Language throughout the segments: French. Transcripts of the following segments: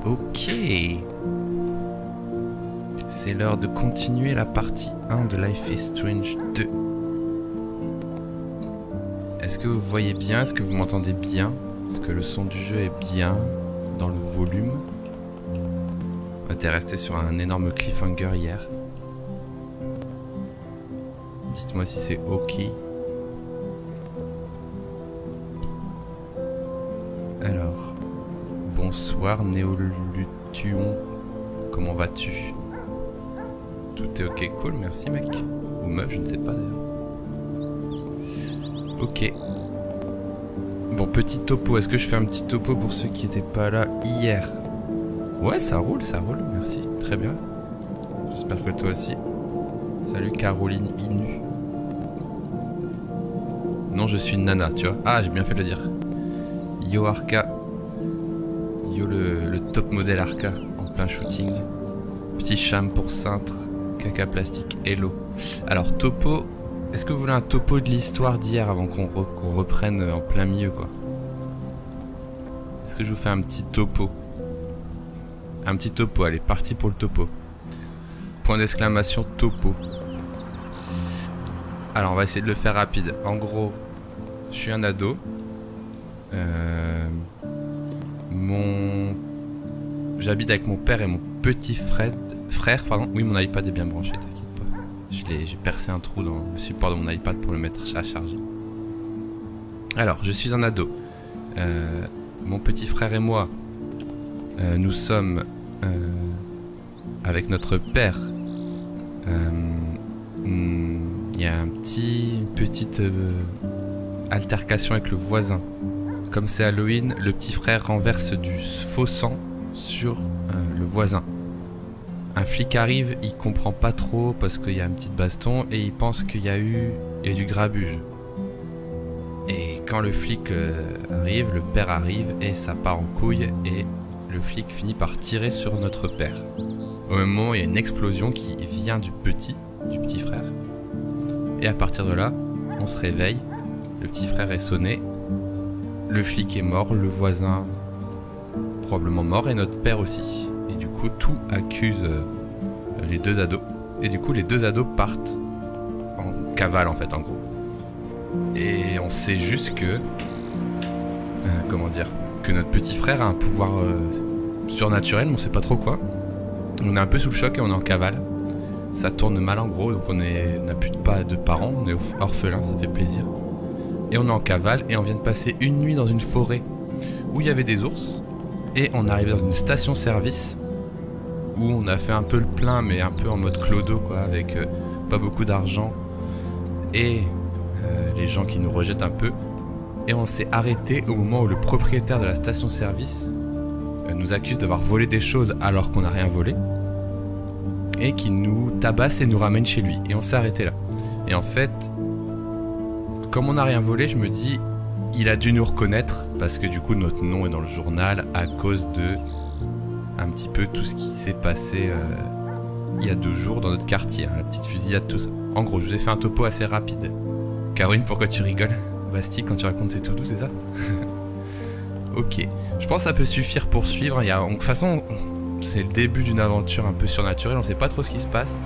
Ok. C'est l'heure de continuer la partie 1 de Life is Strange 2. Est-ce que vous voyez bien? Est-ce que vous m'entendez bien? Est-ce que le son du jeu est bien dans le volume? T'es resté sur un énorme cliffhanger hier. Dites-moi si c'est ok. Alors, bonsoir Néolution, comment vas-tu? Tout est ok, cool, merci mec. Ou meuf, je ne sais pas d'ailleurs. Ok. Bon, petit topo, est-ce que je fais un petit topo pour ceux qui n'étaient pas là hier? Ouais, ça roule, merci, très bien. J'espère que toi aussi. Salut Caroline Inu. Non, je suis Nana, tu vois. Ah, j'ai bien fait de le dire. Yo Arca. Yo le top modèle Arca en plein shooting. Petit cham pour cintre. Caca plastique, hello. Alors, topo. Est-ce que vous voulez un topo de l'histoire d'hier avant qu'on reprenne en plein milieu, quoi? Est-ce que je vous fais un petit topo? Un petit topo, allez, parti pour le topo. Point d'exclamation, topo. Alors, on va essayer de le faire rapide. En gros, je suis un ado. J'habite avec mon père et mon petit frère. Oui, mon iPad est bien branché, t'inquiète pas. J'ai percé un trou dans le support de mon iPad pour le mettre à charger. Alors, je suis un ado. Mon petit frère et moi, nous sommes avec notre père. Il y a une petite altercation avec le voisin. Comme c'est Halloween, le petit frère renverse du faux sang sur le voisin. Un flic arrive, il comprend pas trop parce qu'il y a une petite baston et il pense qu'il y a eu du grabuge. Et quand le flic arrive, le père arrive et ça part en couille et le flic finit par tirer sur notre père. Au même moment, il y a une explosion qui vient du petit frère. Et à partir de là, on se réveille, le petit frère est sonné, le flic est mort, le voisin probablement mort et notre père aussi. Et du coup, tout accuse les deux ados. Et du coup, les deux ados partent en cavale en fait, en gros. Et on sait juste que... comment dire? Que notre petit frère a un pouvoir surnaturel, mais on sait pas trop quoi. On est un peu sous le choc et on est en cavale. Ça tourne mal en gros, donc on n'a plus de parents, on est orphelins, ça fait plaisir. Et on est en cavale et on vient de passer une nuit dans une forêt où il y avait des ours. Et on arrive dans une station-service où on a fait un peu le plein, mais un peu en mode clodo quoi, avec pas beaucoup d'argent. Et les gens qui nous rejettent un peu. Et on s'est arrêté au moment où le propriétaire de la station-service nous accuse d'avoir volé des choses alors qu'on n'a rien volé. Et qui nous tabasse et nous ramène chez lui. Et on s'est arrêté là. Et en fait, comme on n'a rien volé, je me dis, il a dû nous reconnaître, parce que du coup notre nom est dans le journal à cause de un petit peu tout ce qui s'est passé il y a 2 jours dans notre quartier, hein, la petite fusillade, tout ça. En gros, je vous ai fait un topo assez rapide. Caroline, pourquoi tu rigoles? Bastille, quand tu racontes c'est tout doux, c'est ça? Ok, je pense que ça peut suffire pour suivre. De toute façon, c'est le début d'une aventure un peu surnaturelle, on sait pas trop ce qui se passe.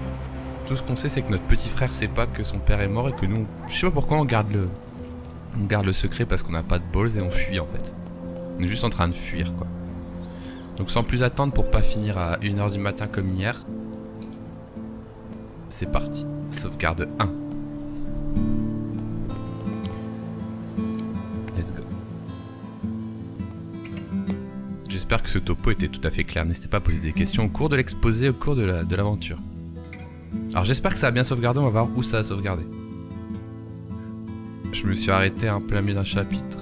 Tout ce qu'on sait, c'est que notre petit frère sait pas que son père est mort et que nous, je sais pas pourquoi on garde le secret, parce qu'on n'a pas de balls et on fuit en fait. On est juste en train de fuir quoi. Donc sans plus attendre, pour pas finir à 1 h du matin comme hier, c'est parti. Sauvegarde 1. Let's go. J'espère que ce topo était tout à fait clair. N'hésitez pas à poser des questions au cours de l'exposé, au cours de l'aventure. Alors j'espère que ça a bien sauvegardé, on va voir où ça a sauvegardé. Je me suis arrêté en plein milieu d'un chapitre.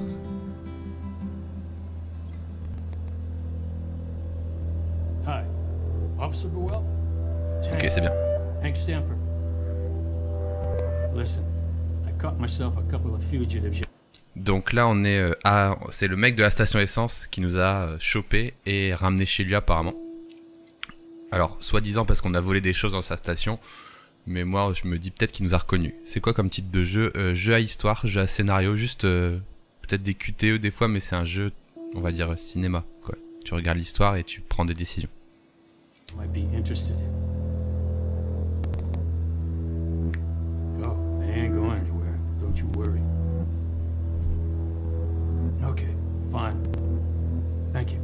Hi. Officer Burwell? Ok, c'est bien. Hank Stamper. Listen, I caught myself a couple of fugitives. Donc là on est c'est le mec de la station essence qui nous a chopé et ramené chez lui apparemment. Alors soi-disant parce qu'on a volé des choses dans sa station, mais moi je me dis peut-être qu'il nous a reconnus. C'est quoi comme type de jeu? Jeu à histoire, jeu à scénario, juste peut-être des QTE des fois, mais c'est un jeu, on va dire cinéma quoi. Tu regardes l'histoire et tu prends des décisions. Might be interested in. Oh, they ain't going anywhere. Don't you worry. Okay, fine. Thank you.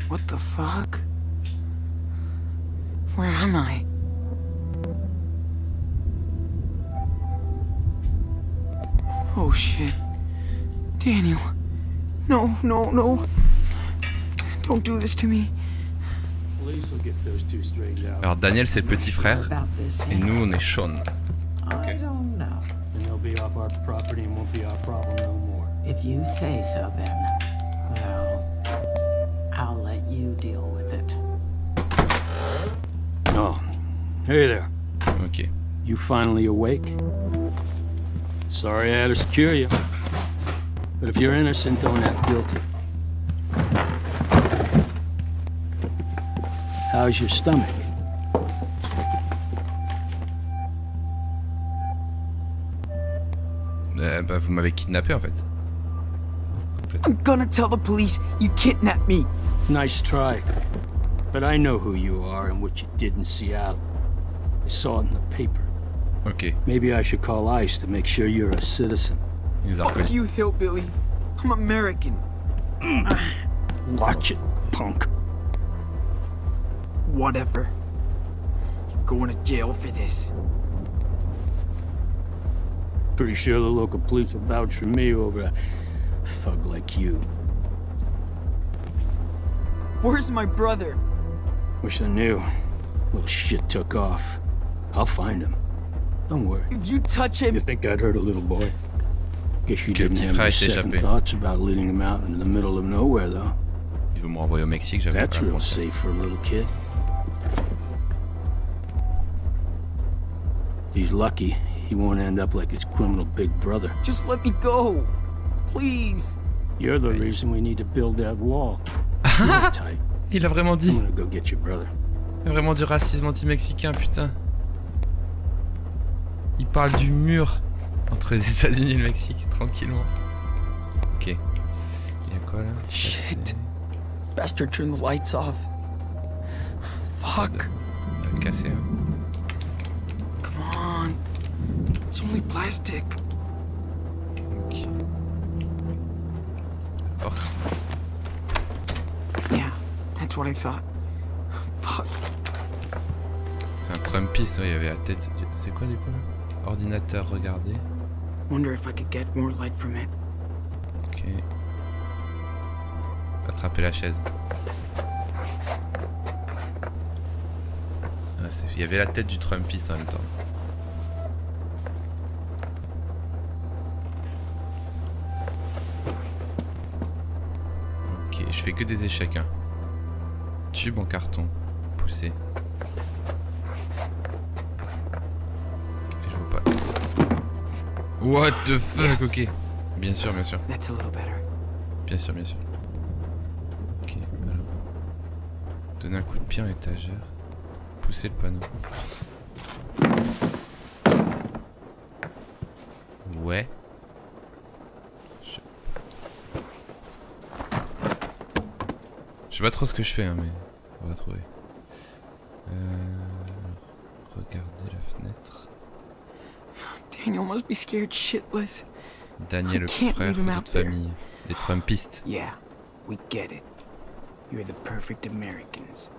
What the fuck? Where am I? Oh shit. Daniel. No, no, no. Don't do this to me. Police will get those two straightened out. Alors Daniel c'est le petit frère et nous on est Sean. I don't know. And they'll be off our property and won't be our problem no more. If you say so, then, well, I'll let you deal with it. Oh, hey there. Ok. You finally awake? Sorry I had to secure you. But if you're innocent, don't act guilty. How's your stomach? Bah vous m'avez kidnappé en fait. I'm gonna tell the police you kidnapped me. Nice try. But I know who you are and what you did in Seattle. I saw it in the paper. Ok. Maybe I should call ICE to make sure you're a citizen. Il nous a Fuck reconnus. you, hillbilly. I'm American. Watch it, punk. Whatever. You're going to jail for this. Pretty sure the local police will vouch for me over a thug like you. Where's my brother? Wish I knew. Little shit took off. I'll find him. Don't worry. If you touch him... You think I'd hurt a little boy? Guess you Que le didn't petit have frère any s'est second échappé. thoughts about leading him out into the middle of nowhere, though. Il veut me renvoyer au Mexique, j'avoue. That's à la real frontière. safe for a little kid. If he's lucky, he won't end up like his criminal big brother. Just let me go. Please. You're the reason we need to build that wall. Sit tight. Il a vraiment I'm dit. gonna go get your brother. Il y a vraiment du racisme anti-mexicain, putain. Il parle du mur entre les États-Unis et le Mexique, tranquillement. Ok. Il y a quoi là? Shit. Bastard turned the lights off. Fuck. On va le casser. Hein. Come on. It's only plastic. Ok. Porte. Yeah, that's what I thought. Fuck. C'est un Trumpiste, ouais, il y avait la tête. C'est quoi du coup là? Ordinateur, regardez. Wonder if I could get more light from it. Ok. Attraper la chaise. Ah, il y avait la tête du Trumpiste en même temps. Ok, je fais que des échecs. Hein. Tube en carton. Poussé. Ok, je vois pas. What the fuck, ok. Bien sûr, bien sûr. That's a little better. Bien sûr, bien sûr. Ok, alors. Donner un coup de pied en étagère. Pousser le panneau. Ouais. Je sais pas trop ce que je fais, hein, mais on va trouver. Regardez la fenêtre. Daniel must be scared shitless. Daniel, le petit frère, photo de famille. Des Trumpistes. Yeah, we get it. You're the perfect Americans.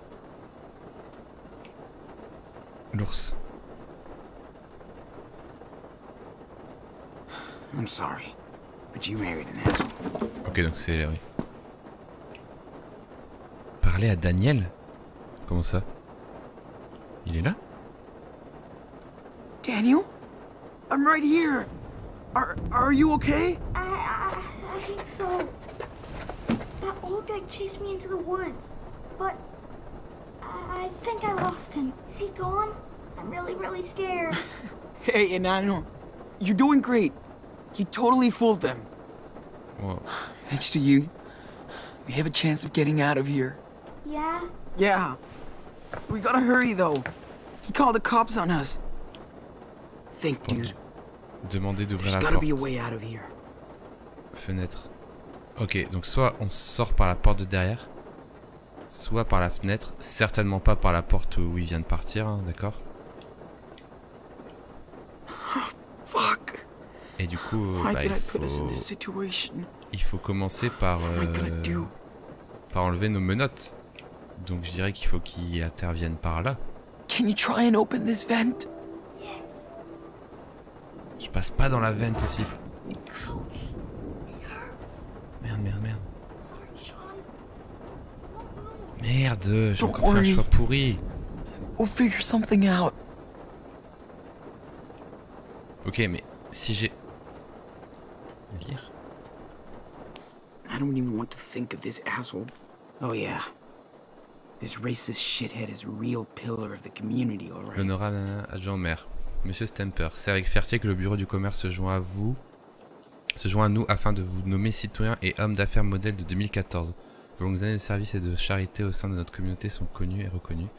L'ours. I'm sorry, but you married an asshole. Ok, donc c'est Larry. Parler à Daniel? Comment ça? Il est là? Daniel? I'm right here. Are you okay? I think so. That old guy chased me into the woods, but I think I lost him. Is he gone? I'm really scared. Hey, Enano. You're doing great. You totally fooled them. Wow. Thanks to you, we have a chance of getting out of here. Yeah? Yeah. We gotta hurry, though. He called the cops on us. Think, dude. Demandez d'ouvrir There's la gotta be a porte. way out of here. Fenêtre. Ok, donc soit on sort par la porte de derrière, soit par la fenêtre. Certainement pas par la porte où il vient de partir, hein, d'accord? Fuck. Et du coup, Why bah, did I put us in this situation? il faut commencer par, What am I gonna do? par enlever nos menottes. Donc je dirais qu'il faut qu'il intervienne par là. Can you try and open this vent? Yes. Je passe pas dans la vente aussi. Ouch. It hurts. Merde. Sorry, Sean. Merde, j'ai Don't encore fait un worry. choix pourri. We'll figure something out. Ok, mais si j'ai... Lire. I don't even want to think of this asshole. Oh yeah. This racist shithead is a real pillar of the community, alright? L'honorable adjoint au maire. Monsieur Stemper, c'est avec fierté que le bureau du commerce se joint à nous afin de vous nommer citoyen et homme d'affaires modèle de 2014. Vos longues années de service et de charité au sein de notre communauté sont connues et reconnues.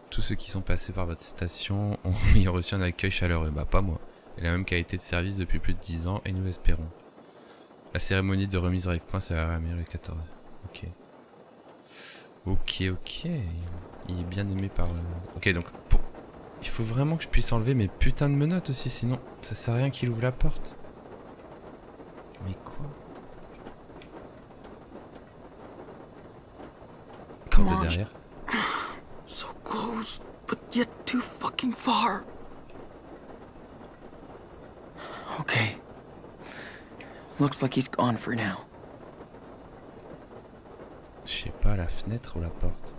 Tous ceux qui sont passés par votre station ont y reçu un accueil chaleureux. Bah pas moi. Et la même qualité de service depuis plus de 10 ans et nous l'espérons. La cérémonie de remise avec points sera à le 14. Ok. Ok. Il est bien aimé par... Ok, donc il faut vraiment que je puisse enlever mes putains de menottes aussi, sinon ça sert à rien qu'il ouvre la porte. Mais quoi? Porte de derrière. So close, but yet too fucking far. Okay. Looks like he's gone for now. Je sais pas, la fenêtre ou la porte?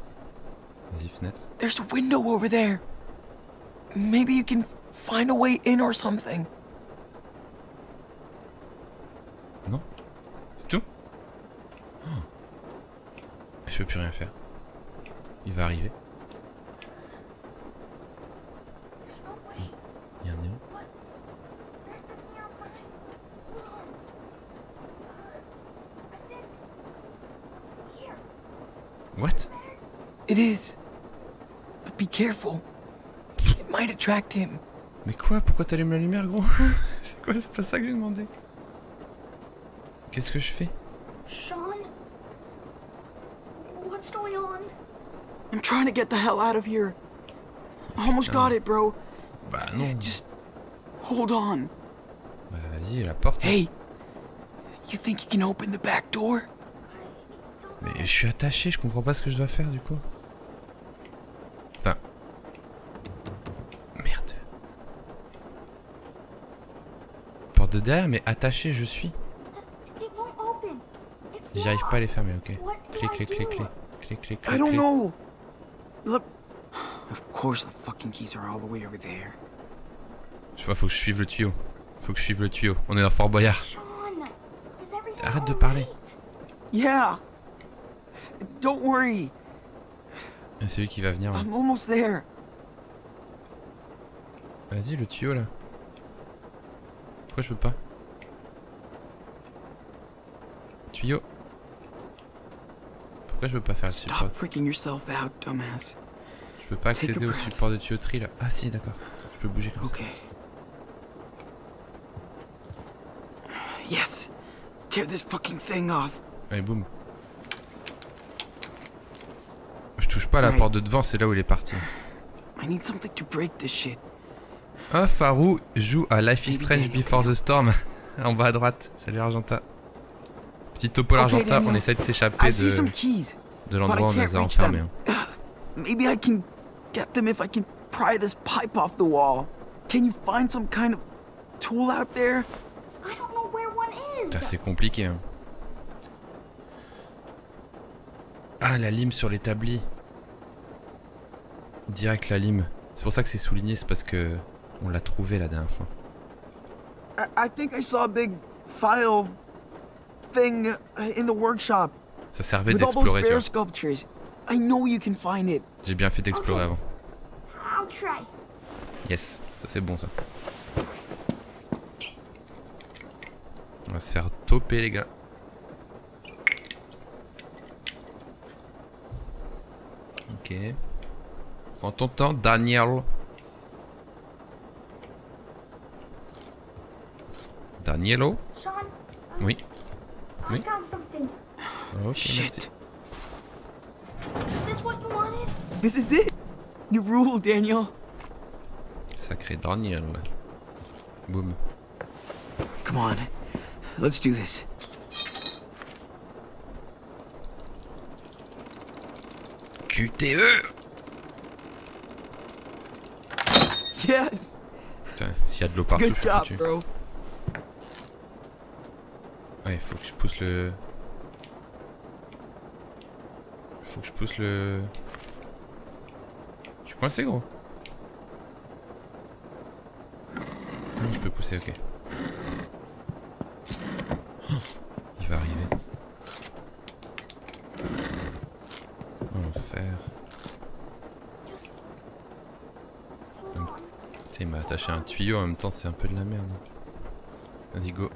Vas-y, fenêtre. There's a window over there. Maybe you can find a way in or something. Non? C'est tout? Oh. Je peux plus rien faire. Il va arriver. Il y a un néon. What? It is. But be careful. It might attract him. Mais quoi? Pourquoi t'allumes la lumière, gros? C'est quoi? C'est pas ça que j'ai demandé. Qu'est-ce que je fais? Sean? What's going on? I'm trying to get the hell out of here. Almost got it, bro. Bah non. Just hold on. Bah vas-y, la porte. Hey, you think you can open the back door? Mais je suis attaché, je comprends pas ce que je dois faire du coup. Enfin... Merde. Porte de derrière, mais attaché je suis. It won't open. It's J'arrive pas à les fermer, ok. What do Clic, I clic, do? clic, clic. Clic, clic, I clic, don't clic. know. Look. Of course the fucking keys are all the way over there. Je vois, faut que je suive le tuyau. Faut que je suive le tuyau. On est dans Fort Boyard. Sean, is everything Arrête de all parler. right? Yeah. Don't worry. C'est celui qui va venir là. I'm almost there. Vas-y, le tuyau là. Pourquoi je peux pas? Tuyau. Pourquoi je peux pas faire le support? Stop freaking yourself out, dumbass. Je peux pas accéder au support de tuyauterie là. Ah si, d'accord. Je peux bouger comme ça. Okay. Yes. Tear this fucking thing off. Allez, boum. Je touche pas à la porte de devant, c'est là où il est parti. I need something to break this shit. Ah, Farou joue à Life is Strange Before the Storm. En bas à droite. Salut Argenta. Petit topo l'Argenta, on essaie de s'échapper de l'endroit où on nous a enfermés. Maybe I can get them if I can pry this pipe off the wall. Can you find some kind of tool out there? I don't know where one is. C'est compliqué. Hein. Ah, la lime sur l'établi. Direct la lime. C'est pour ça que c'est souligné, c'est parce que on l'a trouvé la dernière fois. I think I saw a big file thing in the workshop. Ça servait d'explorer, tu vois. Sculptures. I know you can find it. J'ai bien fait d'explorer avant. I'll try. Yes, ça c'est bon ça. On va se faire toper les gars. Ok. Prends ton temps, Daniel. Danielo? Sean, Oui. I Oui. found something. Ok, Shit. merci. Is this what you wanted? This is it. You rule, Daniel. Sacré Daniel. Boum. Come on. Let's do this. QTE. Yes. Putain, s'il y a de l'eau partout, Good je suis job, foutu. bro. Ouais, il faut que je pousse le... Faut que je pousse le... Je suis coincé, gros. Ah, je peux pousser, ok. Oh, il va arriver. Enfer. Putain, il m'a attaché un tuyau en même temps, c'est un peu de la merde. Vas-y, go.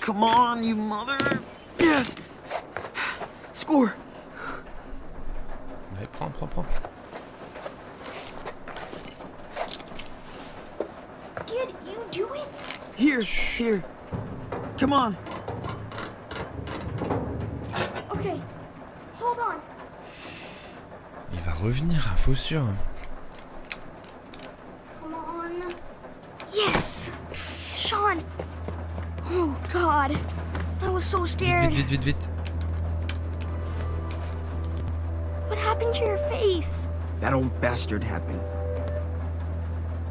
Come on, you mother. Yes. Score. Allez, prends. Did you do it? Here. Come on. Okay. Hold on. Il va revenir, hein, faut sûr. Come on. Yes! Sean! Oh, God. I was so scared. Vite. What happened to your face? That old bastard happened.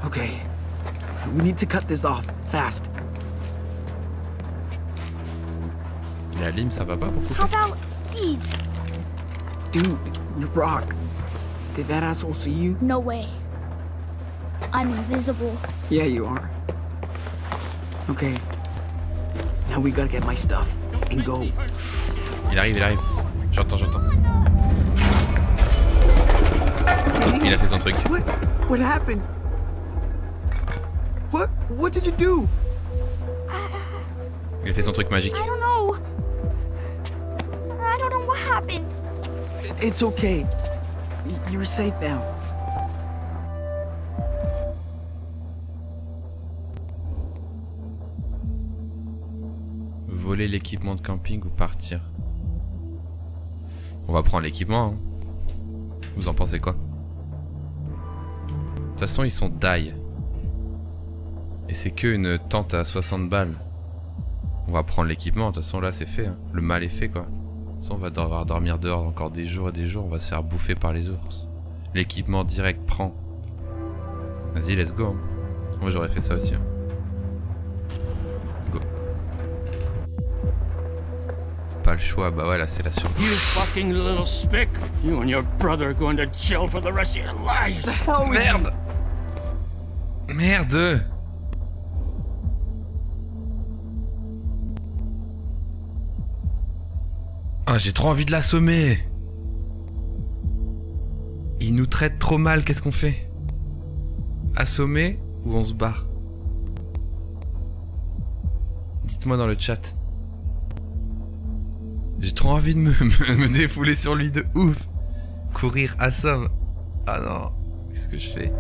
Okay. We need to cut this off, fast. La lime, ça va pas pour couper. How about these? Dude, you rock. Did that asshole see you? No way. I'm invisible. Yeah, you are. Okay. Now we gotta get my stuff and go. Il arrive. J'entends. Il a fait son truc. What happened? What did you do? Il a fait son truc magique. I don't know. I don't know what happened. It's okay. You're safe now. Voler l'équipement de camping ou partir? On va prendre l'équipement. Hein. Vous en pensez quoi? De toute façon, ils sont die. Et c'est que une tente à 60 balles. On va prendre l'équipement. De toute façon, là, c'est fait. Hein. Le mal est fait, quoi. De toute façon, on va devoir dormir dehors encore des jours et des jours. On va se faire bouffer par les ours. L'équipement direct, prend. Vas-y, let's go. Hein. Moi, j'aurais fait ça aussi. Hein. Go. Pas le choix. Bah ouais, là, c'est la surprise. You fucking little spick! You and your brother are going to jail for the rest of your life! Merde! Ah, j'ai trop envie de l'assommer! Il Il nous traite trop mal, qu'est-ce qu'on fait? Assommer ou on se barre? Dites-moi dans le chat. J'ai trop envie de me défouler sur lui de ouf. Courir, assomme. Ah non, qu'est-ce que je fais?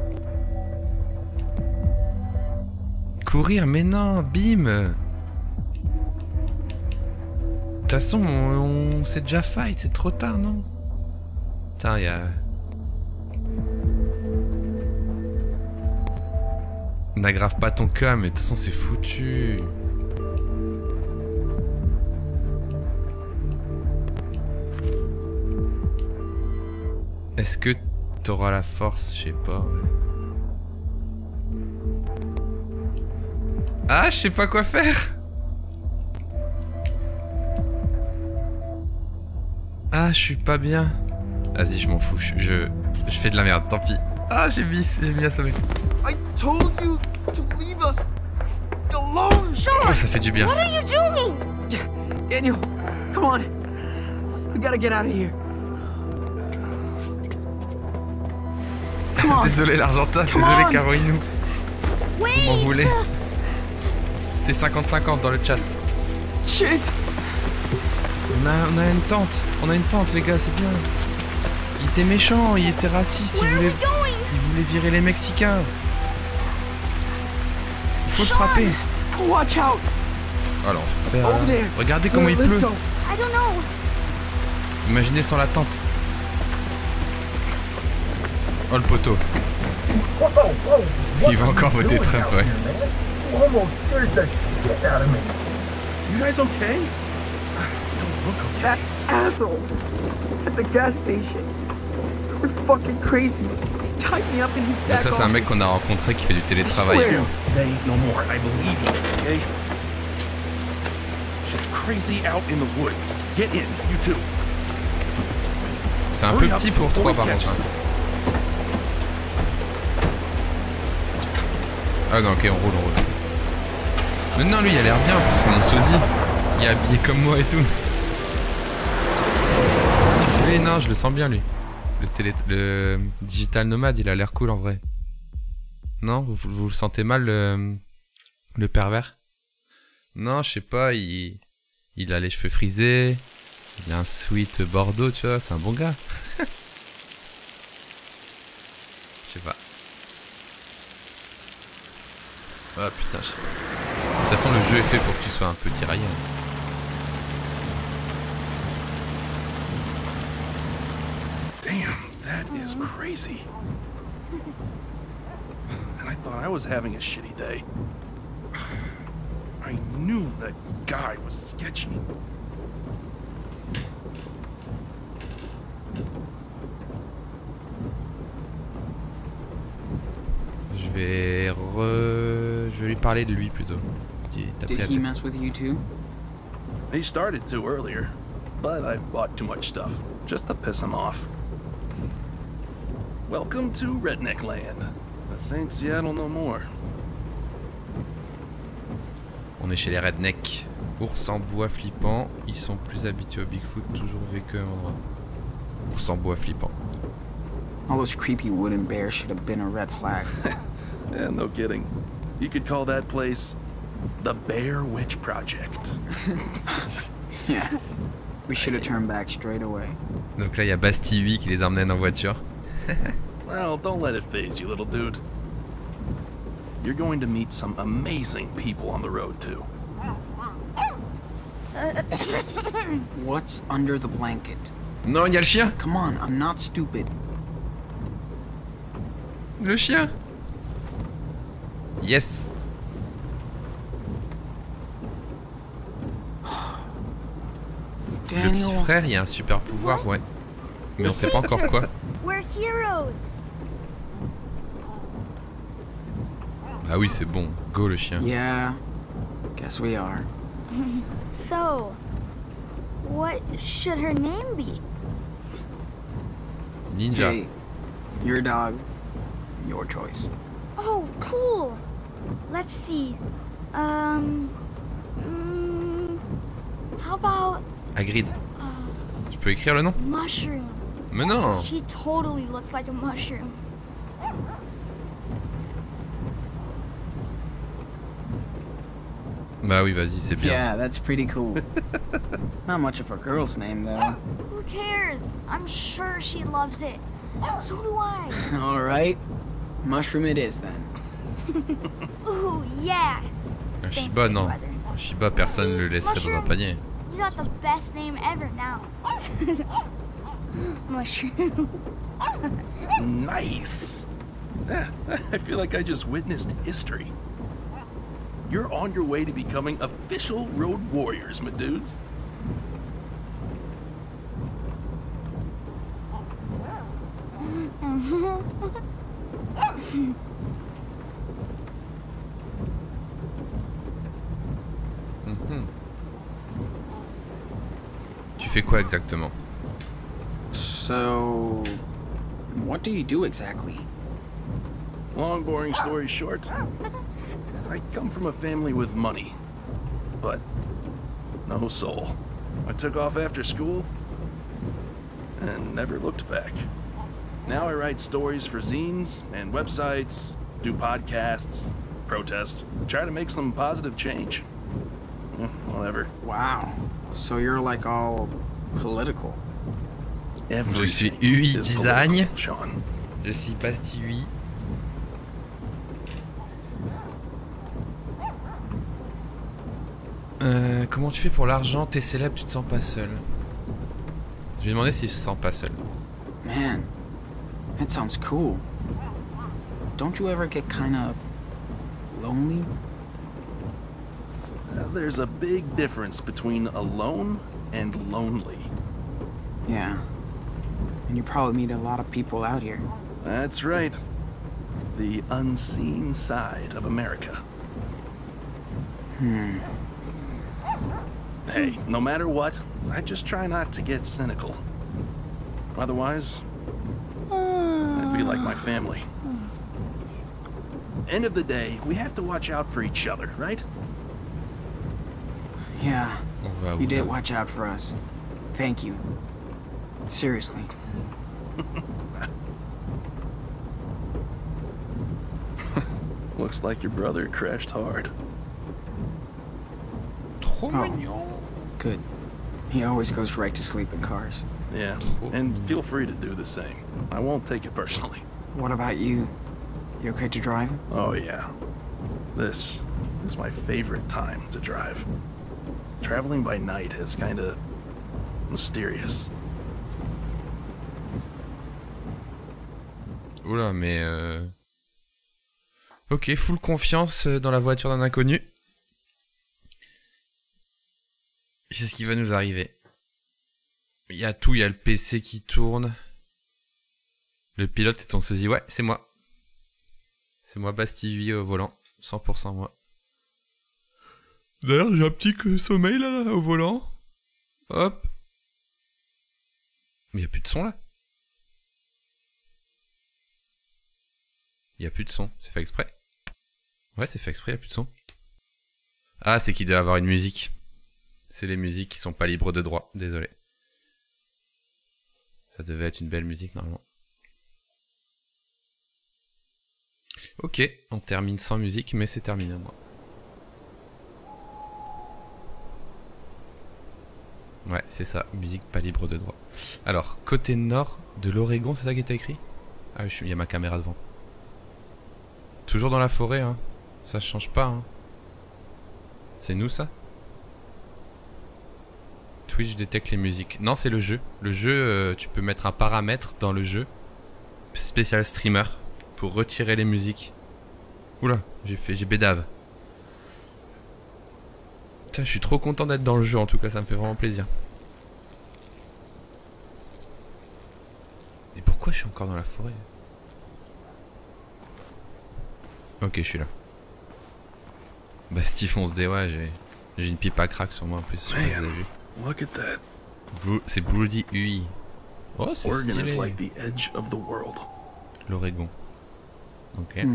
Courir, mais non, bim. De toute façon, on s'est déjà fight, c'est trop tard, non? Putain, il y a... N'aggrave pas ton cas, mais de toute façon, c'est foutu. Est-ce que t'auras la force? Je sais pas, ouais. Ah, je sais pas quoi faire. Ah, je suis pas bien. Vas-y, je m'en fous, je fais de la merde, tant pis. Ah, j'ai mis assommer. I told you to leave us alone. Oh, ça fait du bien. What are you doing? Daniel, come on. We gotta get out of here. Désolé l'Argentin, désolé Caroline. Vous m'en voulez. C'était 50-50 dans le chat. Shit. On a une tente les gars, c'est bien. Il était méchant, il était raciste, il voulait virer les Mexicains. Il faut le frapper. Watch out. Oh l'enfer. Regardez comment il pleut. I don't know. Imaginez sans la tente. Oh le poteau. Il va encore voter Trump, ouais. You guys okay? Don't look okay. That asshole at the gas station. We're fucking crazy. He tied me up in his back. Donc ça c'est un mec qu'on a rencontré qui fait du télétravail. Say no more. I believe you, okay? Shit's crazy out in the woods. Get in, you too. C'est un peu petit pour 3 par contre. Hein. Ah non, ok, on roule. Mais non, lui, il a l'air bien, en plus, c'est mon sosie. Il est habillé comme moi et tout. Oui, non, je le sens bien, lui. Le digital nomade, il a l'air cool, en vrai. Non, vous le sentez mal, le pervers? Non, je sais pas, il a les cheveux frisés. Il a un sweat bordeaux, tu vois, c'est un bon gars. Je sais pas. Ah putain, de toute façon le jeu est fait pour que tu sois un peu tiraillé. Damn, that is crazy. And I thought I was having a shitty day. I knew that guy was sketchy. Je vais lui parler de lui plutôt. Did he mess with you too? He started to earlier, but I bought too much stuff, just to piss him off. Welcome to Redneck Land. This ain't Seattle no more. On est chez les rednecks. Ours en bois flippant. Ils sont plus habitués au Bigfoot, toujours vécu à un endroit. Ours en bois flippant. All those creepy wooden bears should have been a red flag. Yeah, no kidding. You could call that place the Bear Witch Project. Yeah. We should have turned back straight away. Donc là, il y a Bastille 8 qui les emmène en voiture. Well, don't let it faze you, little dude. You're going to meet some amazing people on the road, too. What's under the blanket? Non, il y a le chien. Come on, I'm not stupid. Le chien. Yes. Le petit frère, il y a un super pouvoir, ouais. Mais on sait pas encore quoi. We're heroes. Ah oui, c'est bon. Go le chien. Yeah, guess we are. So, what should her name be? Ninja. Hey, your dog, your choice. Oh, cool. Let's see. How about Hagrid. Tu peux écrire le nom? Mushroom? Mais non. She totally looks like a mushroom. Bah oui, vas-y, c'est bien. Yeah, that's pretty cool. Not much of a girl's name, though. Who cares? I'm sure she loves it. So do I. Alright. Mushroom it is, then. Ooh, yeah. Un Shiba, non. Un Shiba, personne ne le laisserait dans un panier. You got the best name ever now. Mushroom. Nice. I feel like I just witnessed history. You're on your way to becoming official road warriors, my dudes. Tu fais quoi exactement? So... what do you do exactly? Long, boring story short, I come from a family with money, but no soul. I took off after school and never looked back. Now I write stories for zines and websites, do podcasts, protest, try to make some positive change. Whatever. Wow. So you're like all political. Je suis Everything UI is Design. political, Sean. Je suis Basti UI. Comment tu fais pour l'argent? T'es célèbre, tu te sens pas seul. Je vais demander s'il se sent pas seul. Man, that sounds cool. Don't you ever get kinda... lonely? There's a big difference between alone and lonely. Yeah. And you probably meet a lot of people out here. That's right. The unseen side of America. Hey, no matter what, I just try not to get cynical. Otherwise, I'd be like my family. End of the day, we have to watch out for each other, right? Yeah. On va où, You did là? watch out for us. Thank you. Seriously. Looks like your brother crashed hard. Trop Oh. mignon. Good. He always goes right to sleep in cars. Yeah, and feel free to do the same. I won't take it personally. What about you? You okay to drive? Oh yeah. This is my favorite time to drive. Traveling by night is kinda mysterious. Oula, mais ok, full confiance dans la voiture d'un inconnu. C'est ce qui va nous arriver. Il y a tout, il y a le PC qui tourne. Le pilote, c'est ton sosie. Ouais, c'est moi. C'est moi, Basti UI au volant. 100% moi. D'ailleurs, j'ai un petit sommeil là, au volant. Hop. Mais il n'y a plus de son là. Il n'y a plus de son. C'est fait exprès. Ouais, c'est fait exprès, il n'y a plus de son. Ah, c'est qu'il doit avoir une musique. C'est les musiques qui sont pas libres de droit. Désolé. Ça devait être une belle musique normalement. Ok, on termine sans musique, mais c'est terminé moi. Ouais, c'est ça, musique pas libre de droit. Alors, côté nord de l'Oregon, c'est ça qui était écrit? Ah, il y a ma caméra devant. Toujours dans la forêt, hein. Ça change pas, hein. C'est nous, ça? Twitch détecte les musiques. Non, c'est le jeu. Le jeu, tu peux mettre un paramètre dans le jeu. Spécial streamer. Pour retirer les musiques. Oula, j'ai bédave. Putain, je suis trop content d'être dans le jeu en tout cas, ça me fait vraiment plaisir. Et pourquoi je suis encore dans la forêt? Ok, je suis là. Basti fonce des... Ouais, j'ai une pipe à crack sur moi en plus, je sais pas si vous avez vu. Look at that. C'est Broody UI. Oh, c'est Oregon is stylé. like the edge of the world. L'Oregon. Ok.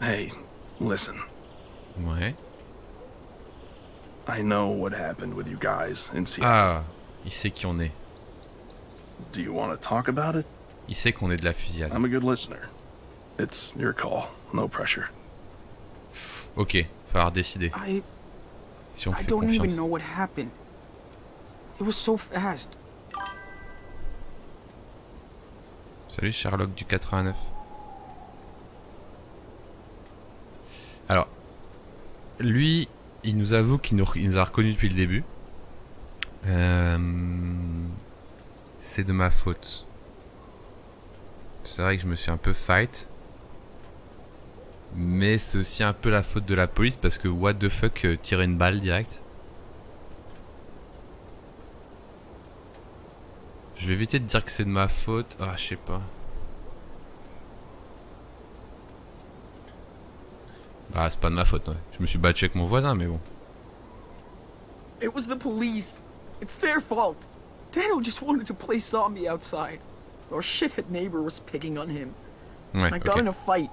Hey, listen. Ouais. I know what happened with you guys in Seattle. Ah, il sait qui on est. Do you want to talk about it? Il sait qu'on est de la fusillade. I'm a good listener. It's your call. No pressure. Ok, falloir décider. Si on I fait don't confiance. even know what happened. It was so fast. Salut Sherlock du 89. Alors, lui, il nous avoue qu'il nous a reconnus depuis le début. C'est de ma faute. C'est vrai que je me suis un peu fight. Mais c'est aussi un peu la faute de la police parce que what the fuck, tirer une balle direct. Je vais éviter de dire que c'est de ma faute. Ah, je sais pas. Ah, c'est pas de ma faute, ouais. Je me suis battu avec mon voisin, mais bon. It was the police. It's their fault. Daniel just wanted to play zombie outside. Our shithead neighbor was picking on him. Ouais, I got ok. in a fight.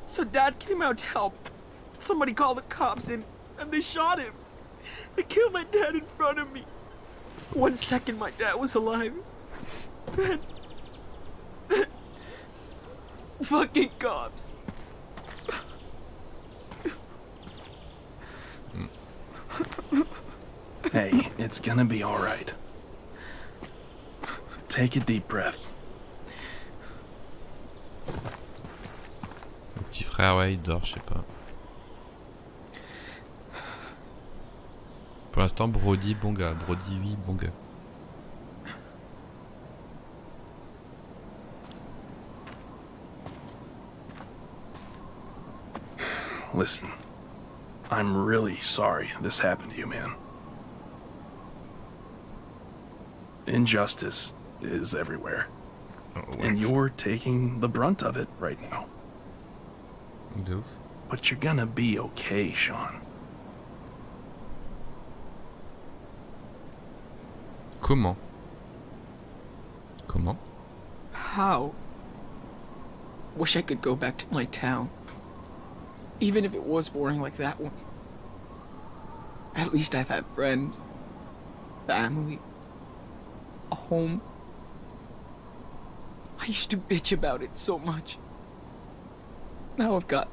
So Dad came out to help. Somebody called the cops and they shot him. They killed my dad in front of me. 1 second my dad was alive. Then fucking cops. Hey, it's gonna be alright. Take a deep breath. Le petit frère, ouais, il dort, je sais pas. Pour l'instant, Brody, bon gars. Brody, oui, bon gars. Listen, I'm really sorry this happened to you, man. Injustice is everywhere, Oh, and ouais. you're taking the brunt of it right now. De ouf. But you're gonna be okay, Sean. Comment? Comment? How? Wish I could go back to my town. Even if it was boring like that one. At least I've had friends, family, a home. I used to bitch about it so much. Now I've got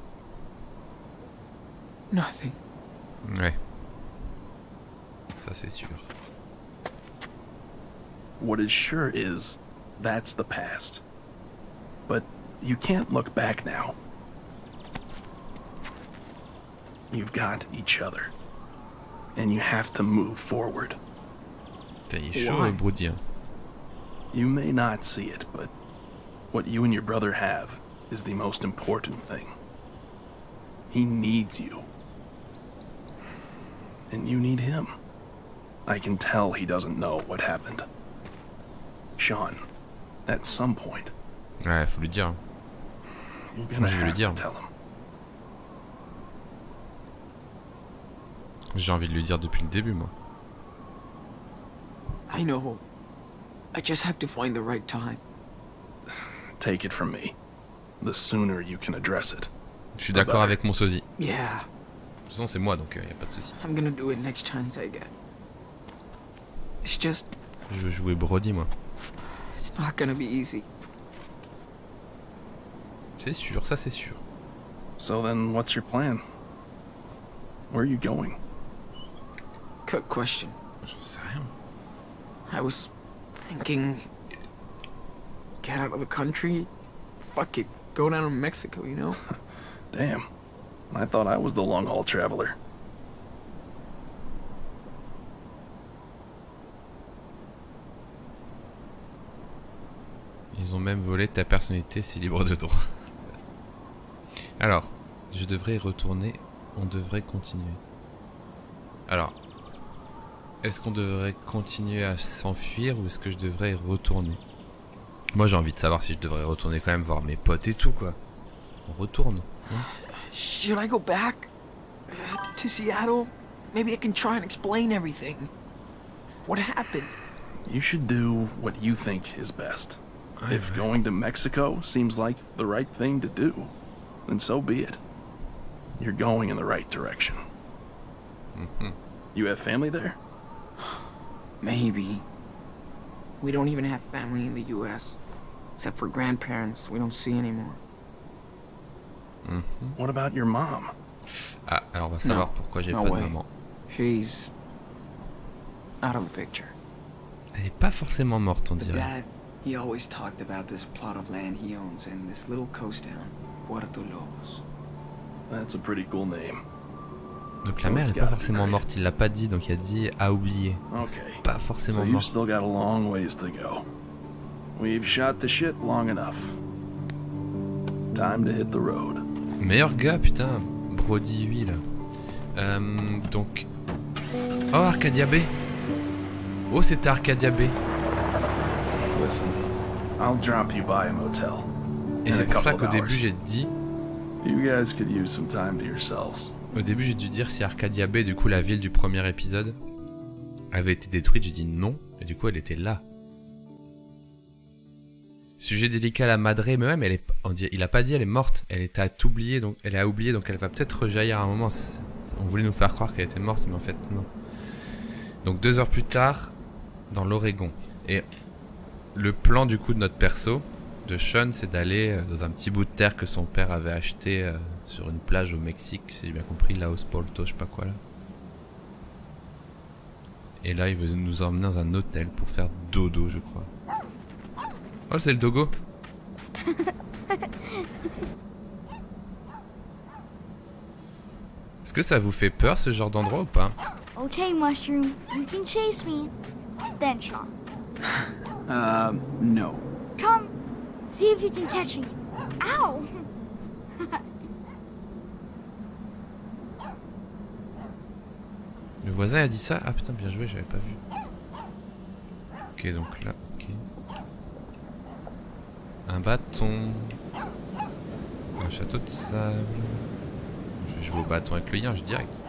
nothing. Ouais. Ça, c'est sûr. What is sure is, that's the past. But you can't look back now. You've got each other. And you have to move forward. Putain, il est chaud, Why? Brody. Hein. You may not see it, but what you and your brother have is the most important thing. He needs you. And you need him. I can tell he doesn't know what happened. Sean, at some point, Ouais, faut lui dire. Hein. you're gonna Je vais lui have to dire. tell him. J'ai envie de lui dire depuis le début, moi. I know. I just have to find the right time. Take it from me. The sooner you can address it. Je suis d'accord avec mon sosie. Yeah, De toute façon, c'est moi, donc y a pas de souci. I'm gonna do it next chance I get. It's just, Je veux jouer Brody, moi. it's not gonna be easy. C'est sûr, ça c'est sûr. So then, what's your plan? Where are you going? Good question. J'en sais rien. I was thinking, get out of the country, fuck it, go down to Mexico, you know? Damn. I thought I was the long-haul traveler. Ils ont même volé ta personnalité, c'est libre de droit. Alors, je devrais y retourner. On devrait continuer. Alors, est-ce qu'on devrait continuer à s'enfuir ou est-ce que je devrais y retourner? Moi, j'ai envie de savoir si je devrais retourner quand même voir mes potes et tout, quoi. On retourne. Hein? Should I go back to Seattle? Maybe I can try and explain everything. What happened? You should do what you think is best. Ouais, If ouais. going to Mexico seems like the right thing to do, then so be it. you're going in the right direction. You have family there? Maybe. We don't even have family in the U.S. Except for grandparents we don't see anymore. What about your mom? Ah, alors on va savoir No. pourquoi j'ai No pas de way. maman. She's out of the picture. Elle est pas forcément morte, on But dirait. Dad, he always talked about this plot of land he owns in this little coast town, Puerto Lobos. That's a pretty cool name. Donc la mère est pas forcément morte, il l'a pas dit, donc il a dit à oublier. Donc, c'est Okay. pas So forcément you've morte. still got a long ways to go. We've shot the shit long enough. Time to hit the road. Meilleur gars, putain, Brody 8 là. Donc. Oh, Arcadia Bay. Oh, c'était Arcadia Bay. Listen, I'll drop you by a motel. Et in c'est a pour ça couple qu'au of début hours. j'ai dit. You guys could use some time to yourselves. Au début j'ai dû dire si Arcadia Bay, du coup la ville du premier épisode, avait été détruite. J'ai dit non, et du coup elle était là. Sujet délicat à la Madre, mais ouais, mais elle est, il a pas dit elle est morte, elle était à t'oublier, donc elle a oublié, donc elle va peut-être rejaillir à un moment. On voulait nous faire croire qu'elle était morte, mais en fait non. Donc 2 heures plus tard, dans l'Oregon. Et le plan du coup de notre perso, de Sean, c'est d'aller dans un petit bout de terre que son père avait acheté sur une plage au Mexique, si j'ai bien compris, Laos Polto, je sais pas quoi là. Et là, il veut nous emmener dans un hôtel pour faire dodo, je crois. Oh, c'est le dogo. Est-ce que ça vous fait peur ce genre d'endroit ou pas? Okay, Mushroom, you can chase me. Then, Sean, No. come, see if you can catch me. Ow! Le voisin a dit ça? Ah putain, bien joué, j'avais pas vu. Ok, donc là, ok. Un bâton. Un château de sable. Je vais jouer au bâton avec le yinche direct.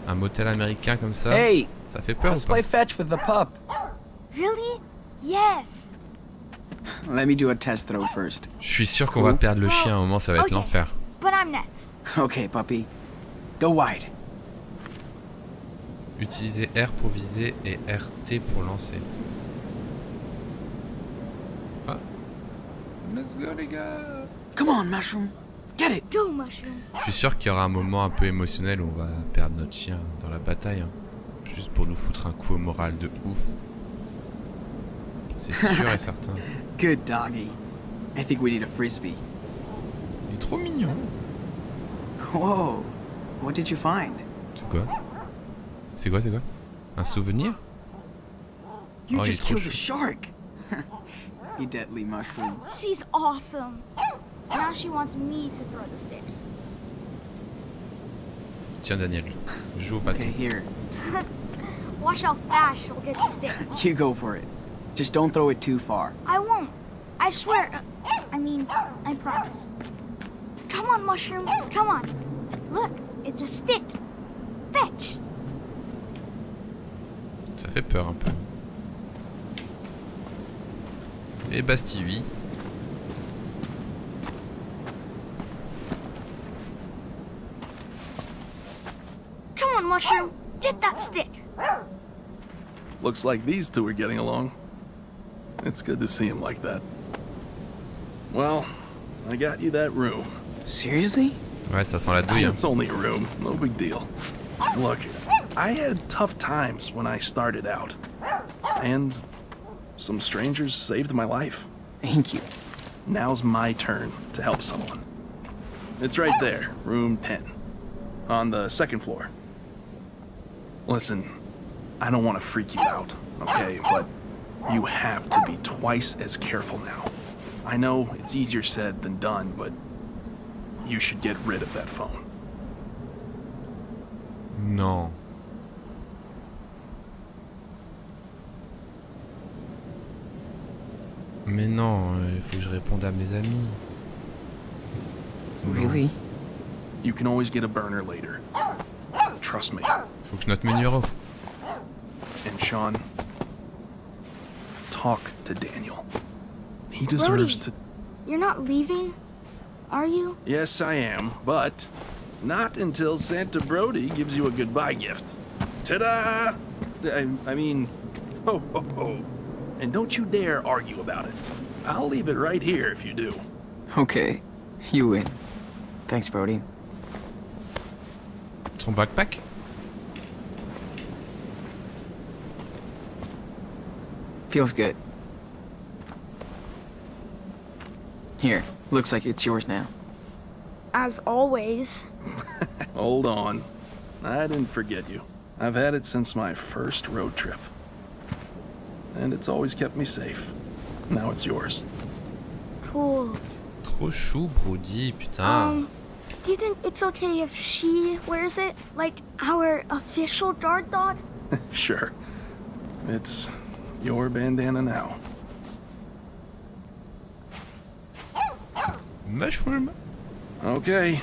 Un motel américain comme ça. Hey, Ça fait peur ou let's pas? play fetch with the pup. Really? Yes. Let me do a test throw first. Je suis sûr qu'on va perdre le chien à un moment, ça va être Ok. l'enfer. But I'm next. Okay, puppy. Go wide. Utilisez R pour viser et RT pour lancer. Ah. Let's go les gars. Come on, Mushroom. Get it. Go, Mushroom. Je suis sûr qu'il y aura un moment un peu émotionnel où on va perdre notre chien dans la bataille. Hein. Juste pour nous foutre un coup au moral de ouf. C'est sûr et certain. Good doggy. I think we need a frisbee. Il est trop mignon. Whoa. What did you find? C'est quoi? C'est quoi, c'est quoi? Un souvenir? You Oh, il est just trop killed a chou. shark. You deadly mushroom. She's awesome. Now she wants me to throw the stick. Tiens Daniel, joue au bâton. Okay, here. Watch how fast she'll get the stick. You go for it. Just don't throw it too far. I won't. I swear. I promise. Come on, Mushroom. Come on. Look, it's a stick. Fetch. Ça fait peur un peu. Et Bastille, oui. Come on, Mushroom. Get that stick. Looks like these two are getting along. It's good to see him like that. Well, I got you that room. Seriously? Ouais, ça sent la douille. Hein. It's only a room, no big deal. Look, I had tough times when I started out. And some strangers saved my life. Thank you. Now's my turn to help someone. It's right there, room 10. On the second floor. Listen, I don't want to freak you out, okay? But you have to be twice as careful now. I know it's easier said than done, but you should get rid of that phone. Non. Mais non, il faut que je réponde à mes amis. Really? You can always get a burner later. Trust me. Faut que je note mes numéros. And Sean, talk to Daniel. He deserves to... You're not leaving? are you? Yes, I am, but not until Santa Brody gives you a goodbye gift. Ta-da! I mean, ho ho ho. And don't you dare argue about it. I'll leave it right here if you do. Okay, you win. Thanks, Brody. Son backpack? Feels good. Here, looks like it's yours now. As always. Hold on. I didn't forget you. I've had it since my first road trip. And it's always kept me safe. Now it's yours. Cool. Trop chou, Brody, putain. Do you think it's okay if she wears it? Like our official guard dog? Sure. It's your bandana now. Mushroom. Okay.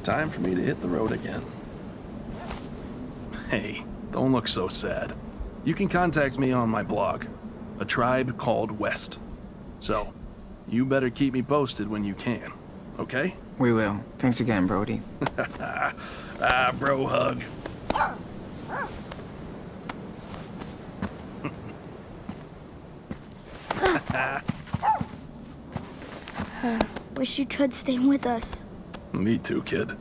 Time for me to hit the road again. Hey, don't look so sad. You can contact me on my blog, A Tribe Called West. So, you better keep me posted when you can, okay? We will. Thanks again, Brody. Bro hug. Wish you could stay with us. Me too, kid.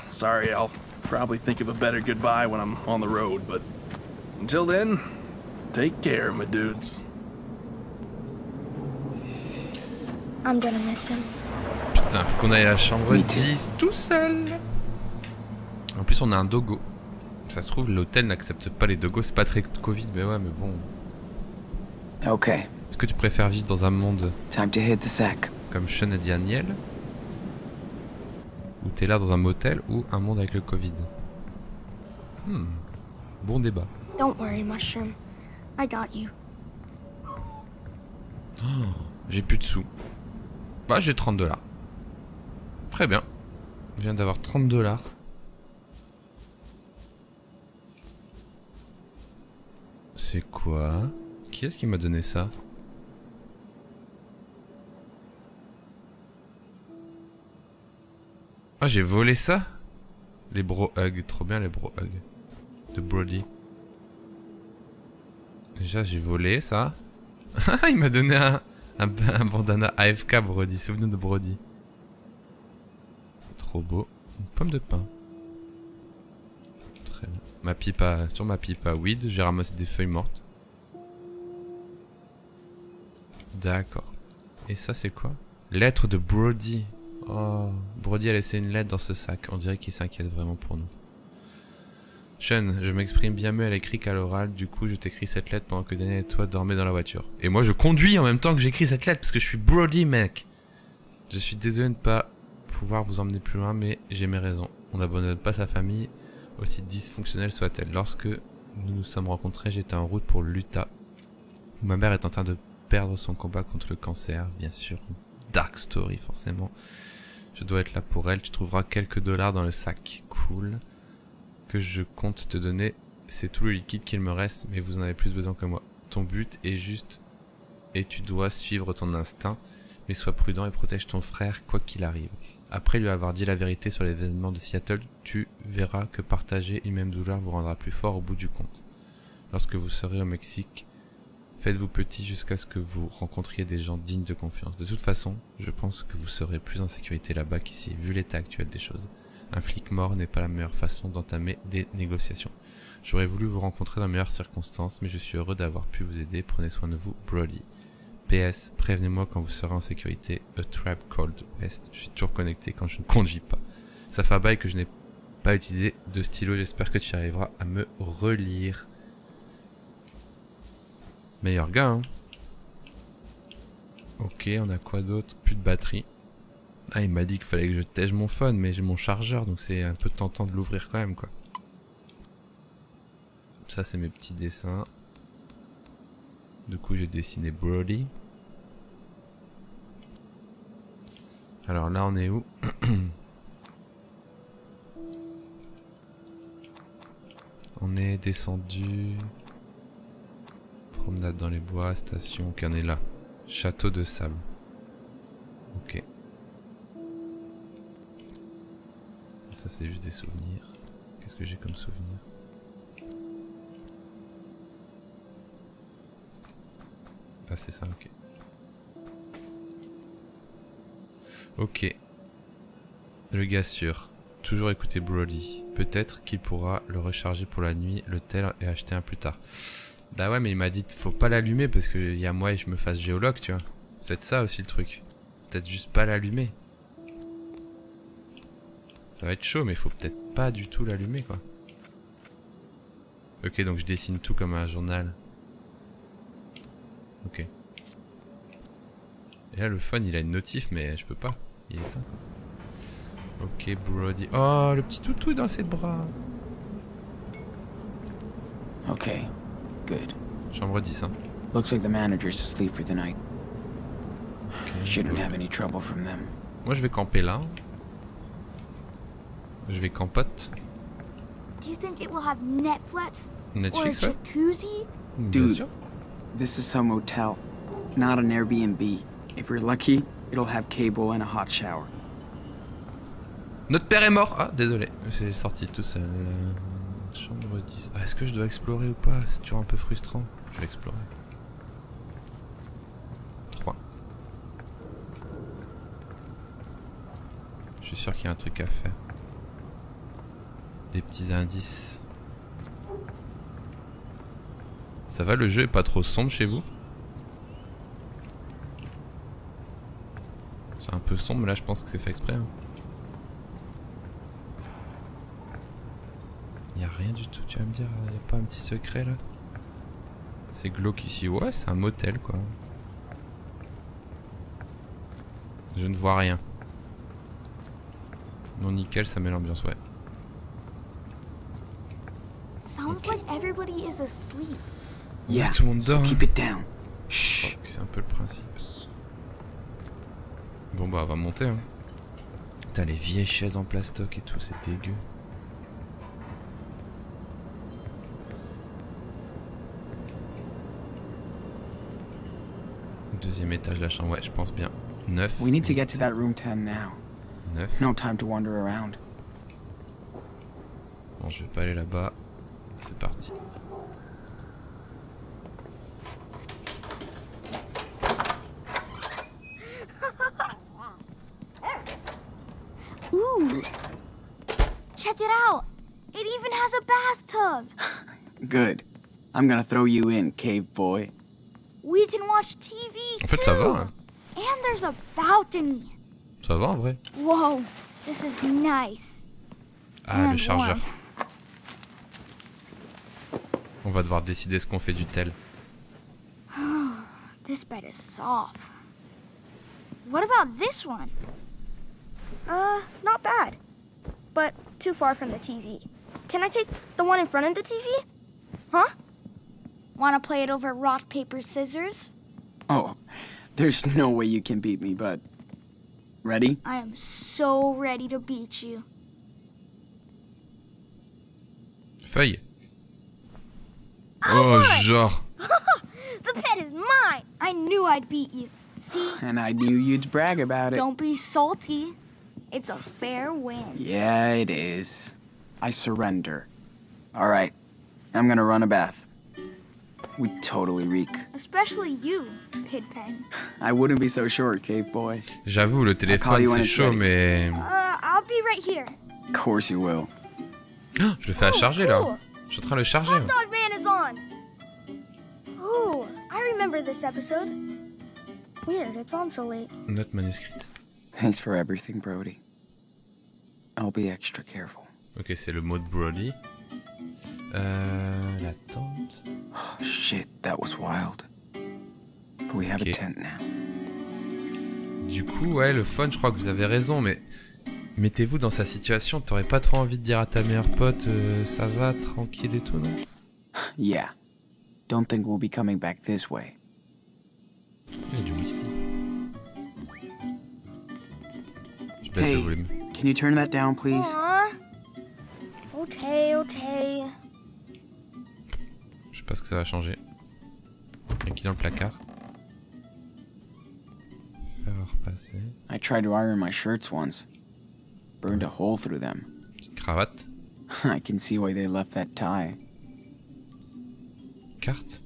Sorry, I'll probably think of a better goodbye when I'm on the road, but until then, take care, my dudes. I'm gonna miss him. Putain, faut qu'on aille à la chambre 10 tout seul. En plus, on a un dogo. Ça se trouve, l'hôtel n'accepte pas les dogos. C'est pas très Covid, mais ouais, mais bon. Okay, Est-ce que tu préfères vivre dans un monde time to hit the sack. comme Sean et Daniel, où t'es là dans un motel, ou un monde avec le Covid? Bon débat. Don't worry, Mushroom. I got you. J'ai plus de sous. Bah, j'ai 30 $. Très bien. Je viens d'avoir 30 $. C'est quoi? Qui est-ce qui m'a donné ça? Ah, j'ai volé ça? Les bro hugs, trop bien les bro hugs de Brody. Déjà, j'ai volé ça. Il m'a donné un bandana AFK Brody, souvenir de Brody. Trop beau. Une pomme de pin. Très bien. Ma pipe sur ma pipe à weed, j'ai ramassé des feuilles mortes. D'accord. Et ça c'est quoi? Lettre de Brody. Oh, Brody a laissé une lettre dans ce sac. On dirait qu'il s'inquiète vraiment pour nous. Sean, je m'exprime bien mieux à l'écrit qu'à l'oral. Du coup, je t'écris cette lettre pendant que Daniel et toi dormez dans la voiture. Et moi, je conduis en même temps que j'écris cette lettre parce que je suis Brody, mec. Je suis désolé de ne pas pouvoir vous emmener plus loin, mais j'ai mes raisons. On n'abandonne pas sa famille, aussi dysfonctionnelle soit-elle. Lorsque nous nous sommes rencontrés, j'étais en route pour l'Utah, où ma mère est en train de perdre son combat contre le cancer, bien sûr. Dark story, forcément. Je dois être là pour elle. Tu trouveras quelques dollars dans le sac. Cool. Que je compte te donner. C'est tout le liquide qu'il me reste, mais vous en avez plus besoin que moi. Ton but est juste et tu dois suivre ton instinct, mais sois prudent et protège ton frère quoi qu'il arrive. Après lui avoir dit la vérité sur l'événement de Seattle, tu verras que partager une même douleur vous rendra plus fort au bout du compte. Lorsque vous serez au Mexique, faites-vous petit jusqu'à ce que vous rencontriez des gens dignes de confiance. De toute façon, je pense que vous serez plus en sécurité là-bas qu'ici, vu l'état actuel des choses. Un flic mort n'est pas la meilleure façon d'entamer des négociations. J'aurais voulu vous rencontrer dans les meilleures circonstances, mais je suis heureux d'avoir pu vous aider. Prenez soin de vous, Brody. PS, prévenez-moi quand vous serez en sécurité. A Tribe Called West. Je suis toujours connecté quand je ne conduis pas. Ça fait un bail que je n'ai pas utilisé de stylo. J'espère que tu arriveras à me relire. Meilleur gars, hein. Ok, on a quoi d'autre? Plus de batterie. Ah, il m'a dit qu'il fallait que je tège mon phone, mais j'ai mon chargeur, donc c'est un peu tentant de l'ouvrir quand même, quoi. Ça, c'est mes petits dessins. Du coup, j'ai dessiné Brody. Alors là, on est où? On est descendu... Promenade dans les bois, station, qu'on est là. Château de sable. Ok. Ça c'est juste des souvenirs. Qu'est-ce que j'ai comme souvenir? Ah c'est ça, ok. Ok. Le gars sûr. Toujours écouter Brody. Peut-être qu'il pourra le recharger pour la nuit, le tel et acheter un plus tard. Bah ouais mais il m'a dit faut pas l'allumer parce qu'il y a moi et je me fasse géologue tu vois. Peut-être ça aussi le truc. Peut-être juste pas l'allumer. Ça va être chaud mais faut peut-être pas du tout l'allumer quoi. Ok donc je dessine tout comme un journal. Ok. Et là le phone il a une notif mais je peux pas. Il est éteint quoi. Ok Brody. Oh le petit toutou dans ses bras. Okay, good. Chambre 10 hein. Looks like the manager's asleep for the night. Okay, Shouldn't have any trouble from them. Moi je vais camper là. Je vais campote. Do you think it will have Netflix? Netflix or a ouais. jacuzzi? Bien Dude. sûr. This is some motel, not an Airbnb. If we're lucky, it'll have cable and a hot shower. Notre père est mort. Ah désolé. C'est sorti tout seul. Chambre 10. Ah, est-ce que je dois explorer ou pas? C'est toujours un peu frustrant. Je vais explorer. 3. Je suis sûr qu'il y a un truc à faire. Des petits indices. Ça va, le jeu est pas trop sombre chez vous? C'est un peu sombre, là je pense que c'est fait exprès. Hein. Y a rien du tout, tu vas me dire, y a pas un petit secret là? C'est glauque ici, ouais c'est un motel quoi. Je ne vois rien. Non nickel, ça met l'ambiance, ouais. Sounds like everybody is asleep. Yeah, tout le monde so dort. keep it down. Shh. C'est un peu le principe. Bon bah on va monter hein. Putain les vieilles chaises en plastoc et tout, c'est dégueu. Deuxième étage, la chambre, ouais, je pense bien. 9. We need to get to that room 10 now. 9. No time to wander around. Bon, je vais pas aller là-bas. C'est parti. Ooh. Check it out. It even has a bathtub. Good. I'm gonna throw you in, cave boy. We can watch TV En fait, too. ça va. Hein. And there's a balcony. Ça va en vrai. Whoa, this is nice. Ah, And le chargeur. warm. On va devoir décider ce qu'on fait du tel. This bed is soft. What about this one? Not bad. But too far from the TV. Can I take the one in front of the TV? Huh? Want to play it over rock, paper, scissors? Oh, there's no way you can beat me, but... Ready? I am so ready to beat you. Feuille. Oh, genre. The pet is mine! I knew I'd beat you. See? And I knew you'd brag about it. Don't be salty. It's a fair win. Yeah, it is. I surrender. All right, I'm gonna run a bath. We totally reek. Especially you, Pidpen. I wouldn't be so sure, cave boy. J'avoue, le téléphone c'est chaud, mais... I'll be right here. Of course you will. Je le fais à charger là. Je suis en train de le charger. Hot Dog Man is on! Ooh, I remember this episode. Weird, it's on so late. Note manuscrite. Thanks for everything, Brody. I'll be extra careful. Ok, c'est le mot de Brody. La tente. Oh, shit, that was wild. But we have Okay. a tent now. Du coup, ouais, le phone, je crois que vous avez raison, mais... Mettez-vous dans sa situation, t'aurais pas trop envie de dire à ta meilleure pote ça va, tranquille et tout, non? Yeah. Don't think we'll be coming back this way. Il y a du wifi. Je baisse le Hey, volume. can you turn that down, please? Aww. Okay. Je sais pas ce que ça va changer. dans le placard. Faire repasser. I tried to iron my shirts once. Burned a hole through them. Petite cravate. I can see why they left that tie. Carte.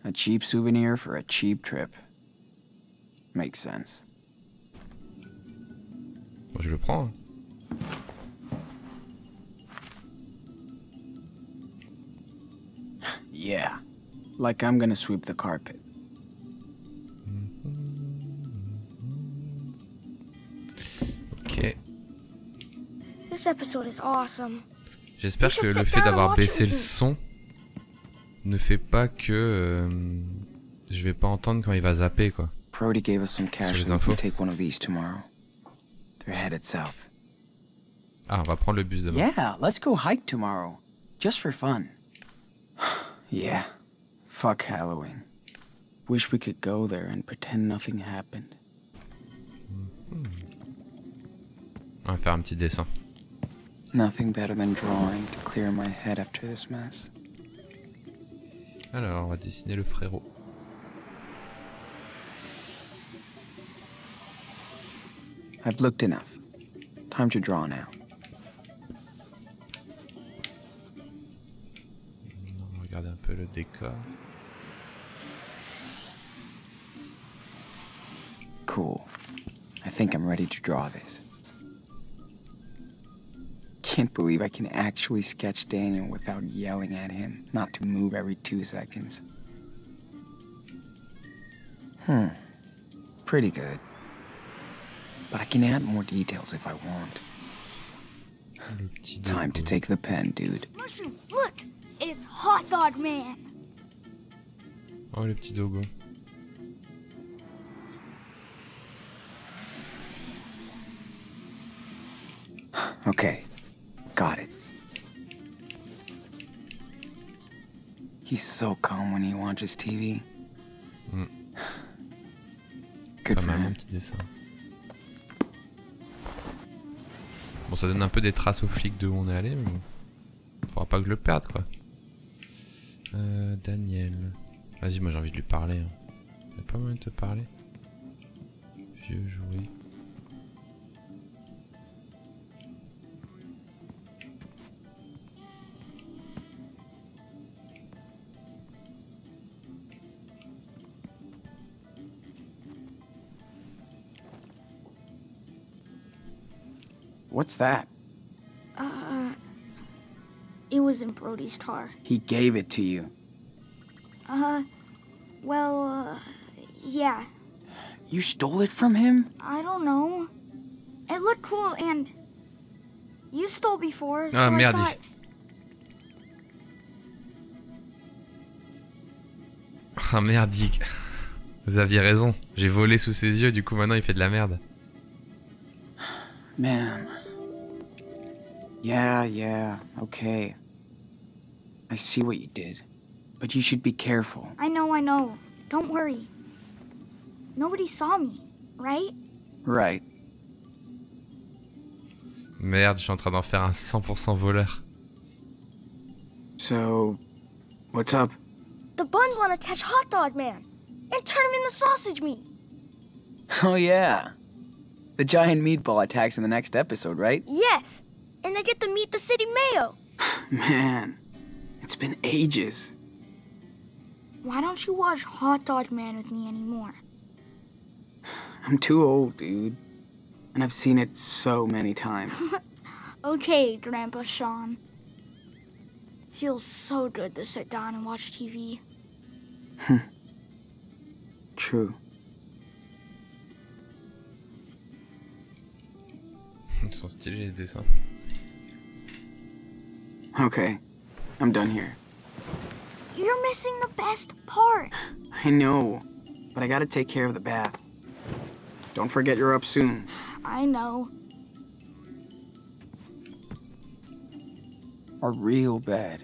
A cheap souvenir for a cheap trip. Makes sense. Bon, je le prends. Hein. Yeah. Like I'm gonna sweep the carpet. Ok. This episode is awesome. J'espère que le fait d'avoir baissé le son ne fait pas que je vais pas entendre quand il va zapper quoi. Brody gave us some cash so we can take one of these tomorrow. They're headed south. Ah, on va prendre le bus demain. Yeah, let's go hike tomorrow. Just for fun. Yeah. Fuck Halloween. Wish we could go there and pretend nothing happened. On va faire un petit dessin. Nothing better than drawing to clear my head after this mess. Alors, on va dessiner le frérot. I've looked enough. Time to draw now. On va regarder un peu le décor. Cool. I think I'm ready to draw this. Can't believe I can actually sketch Daniel without yelling at him not to move every 2 seconds. Pretty good. But I can add more details if I want. Time to take the pen, dude. Mushroom, look! It's Hot Dog Man! Oh, le petit dogo. Okay, got it. He's so calm when he watches TV. Good Pas for mal mon him. petit dessin. Bon, ça donne un peu des traces aux flics de où on est allé, mais bon. Faudra pas que je le perde, quoi. Daniel. Vas-y, moi j'ai envie de lui parler. Hein. Y'a pas moyen de te parler? Vieux jouet. What's that? It was in Brody's car. He gave it to you. Yeah. You stole it from him? I don't know. It looked cool and you stole before. So Ah I merde. thought... Ah merdique. Vous aviez raison. J'ai volé sous ses yeux, du coup maintenant il fait de la merde. Man. Yeah, okay. I see what you did. But you should be careful. I know. Don't worry. Nobody saw me, right? Right. Merde, je suis en train d'en faire un 100% voleur. So, what's up? The Buns want to catch Hot Dog Man and turn him into sausage meat. Oh yeah. The giant meatball attacks in the next episode, right? Yes. And they get to meet the city mayor. Man, it's been ages. Why don't you watch Hot Dog Man with me anymore? I'm too old, dude. And I've seen it so many times. Okay, Grandpa Sean. Feels so good to sit down and watch TV. True. Ils sont stylés les dessins. Okay, I'm done here. You're missing the best part. I know, but I gotta take care of the bath. Don't forget you're up soon. I know. A real bed.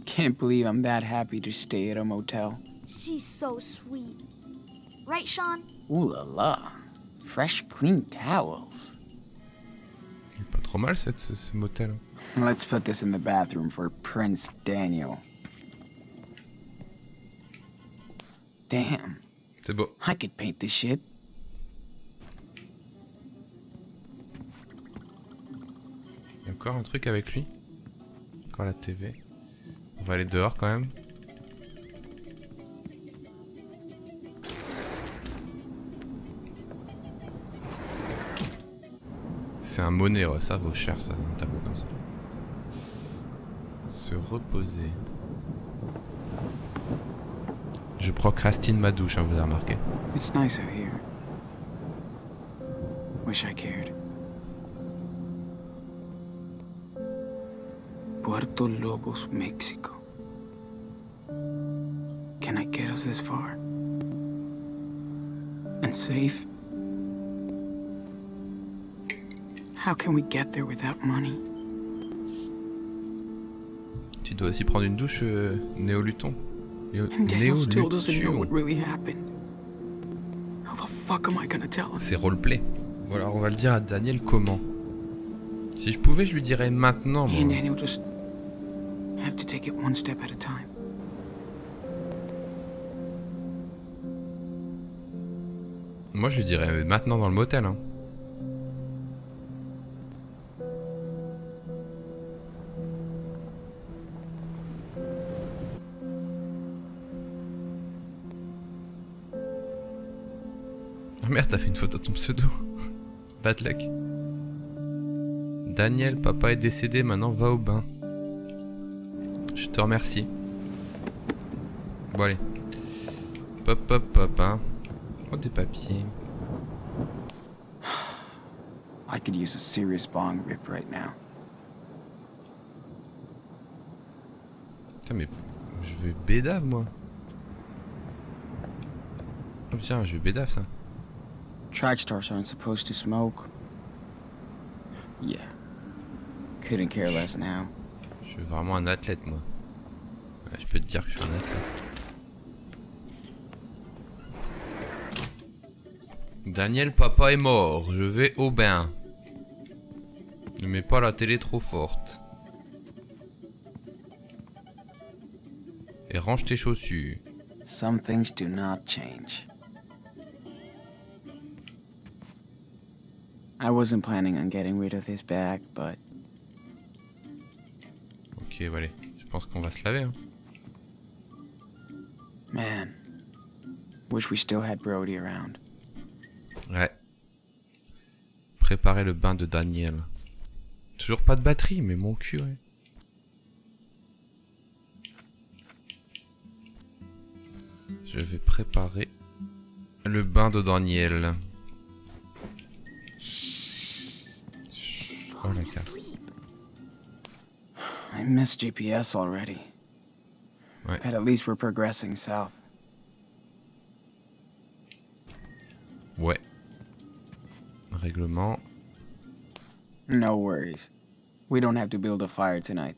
Can't believe I'm that happy to stay at a motel. She's so sweet. Right, Sean? Ooh la la. Fresh, clean towels. Il est pas trop mal ce motel. Let's put this in the bathroom for Prince Daniel. Damn. C'est beau. I could paint this shit. Il y a encore un truc avec lui. Encore la TV. On va aller dehors quand même. C'est un monnaie, ouais, ça vaut cher ça, un tableau comme ça. Se reposer. Je procrastine ma douche, hein, vous avez remarqué. It's nice out here. Wish I cared. Puerto Lobos, Mexico. Can I get us this far? And safe? How can we get there without money? Tu dois aussi prendre une douche, Néoluton. And Daniel still doesn't know what really happened. How the fuck am I gonna tell him? C'est roleplay. Ou alors on va le dire à Daniel comment. Si je pouvais, je lui dirais maintenant. Me Moi. and Daniel just have to take it one step at a time. Moi, je lui dirais maintenant dans le motel. Hein. Ah merde, t'as fait une photo de ton pseudo. Bad luck. Daniel, papa est décédé, maintenant va au bain. Je te remercie. Bon allez. Pop, pop, pop, hein. Oh, des papiers. I could use a serious bong rip right now. Putain, mais je veux bédave, moi. Oh tiens, je veux bédave, ça. Track stars aren't supposed to smoke. Yeah. Couldn't care less now. Je suis vraiment un athlète, moi. Ouais, je peux te dire que je suis un athlète. Daniel, papa est mort. Je vais au bain. Ne mets pas la télé trop forte. Et range tes chaussures. Some things do not change. I wasn't planning on getting rid of his bag, but... Ok, voilà. Je pense qu'on va se laver. Hein. Man, wish we still had Brody around. Ouais. Préparer le bain de Daniel. Toujours pas de batterie, mais mon cul, ouais. Je vais préparer le bain de Daniel. Oh la carte. I miss GPS already. Ouais. But at least we're progressing south. Ouais. Règlement. No worries. We don't have to build a fire tonight.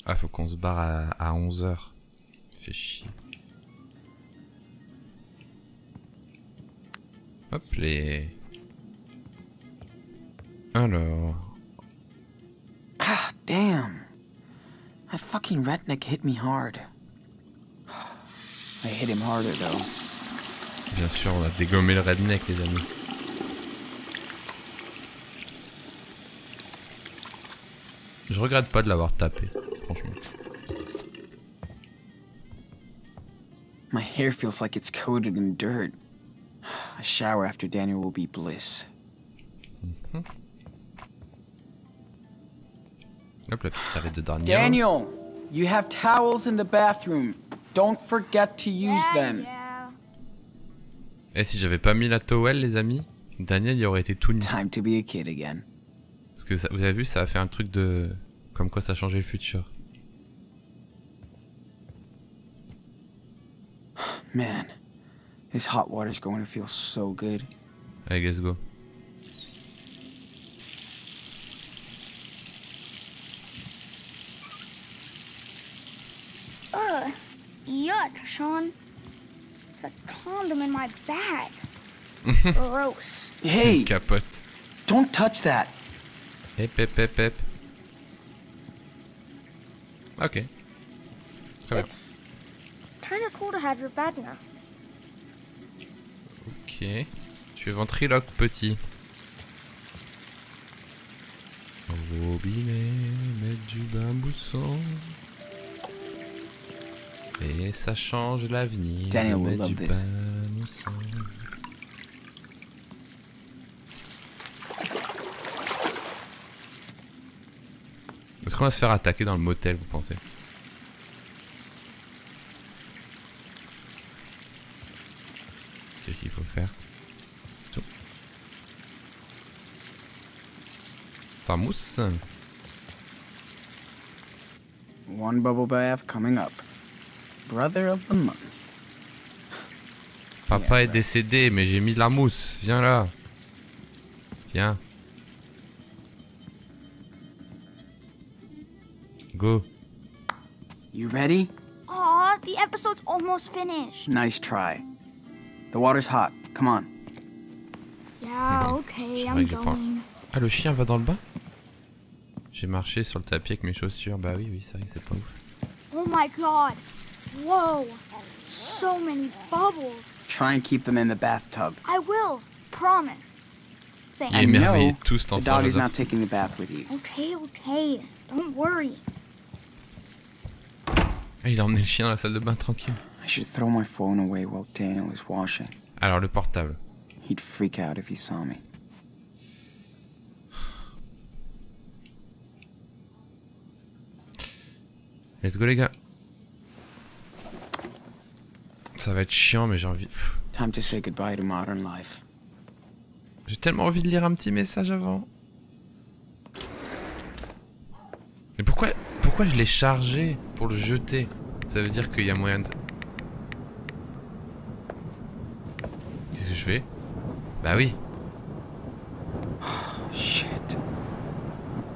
Ah, faut qu'on se barre à 11h. Fait chier. Hop, les... Alors... Ah, damn. That fucking redneck hit me hard. I hit him harder, though. Bien sûr, on a dégommé le redneck, les amis. Je regrette pas de l'avoir tapé, franchement. My hair feels like it's coated in dirt. A shower after Daniel will be bliss. Hop, la petite serviette de Daniel. Daniel, you have towels in the bathroom. Don't forget to use them. Et si j'avais pas mis la towel, les amis, Daniel il aurait été tout nu. Time to be a kid again. Parce que ça, vous avez vu, ça a fait un truc de... Comme quoi ça a changé le futur. Man, this hot water's going to feel so good. Allez, let's go. Yuck, Sean. It's a condom in my bag. Gross. Hey, Capote. don't touch that. Hep, hep, hep, hep. Ok. Très bien. It's kinda cool to have your badge now. Ok. Tu es ventriloque, petit. Robinet, mettre du bambousson. Et ça change l'avenir. Daniel will mettre love du this. bambousson. Est-ce qu'on va se faire attaquer dans le motel, vous pensez? Qu'est-ce qu'il faut faire? C'est tout. Ça mousse. One bubble bath coming up. Brother of the month. Papa est décédé, mais j'ai mis de la mousse. Viens là. Viens. Go. You ready? Aw, the episode's almost finished. Nice try. The water's hot. Come on. Yeah, okay, Je I'm croyais que j'ai pas- going. Ah, le chien va dans le bain? J'ai marché sur le tapis avec mes chaussures. Bah oui, oui, ça y est, c'est pas ouf. Oh my god. Whoa. So many bubbles. Try and keep them in the bathtub. I will. Promise. Thanks. Il est And émerveillé no, tout cet the enfant. doggy's j'adore. not taking the bath with you. Okay, okay. Don't worry. Ah, il a emmené le chien dans la salle de bain tranquille. I should throw my phone away while Daniel is washing. Alors, le portable. He'd freak out if he saw me. Let's go, les gars. Ça va être chiant, mais j'ai envie. Pff. Time to say goodbye to modern life. J'ai tellement envie de lire un petit message avant. Mais pourquoi je l'ai chargé pour le jeter? Ça veut dire qu'il y a moyen de... Qu'est-ce que je fais? Bah oui. Shit.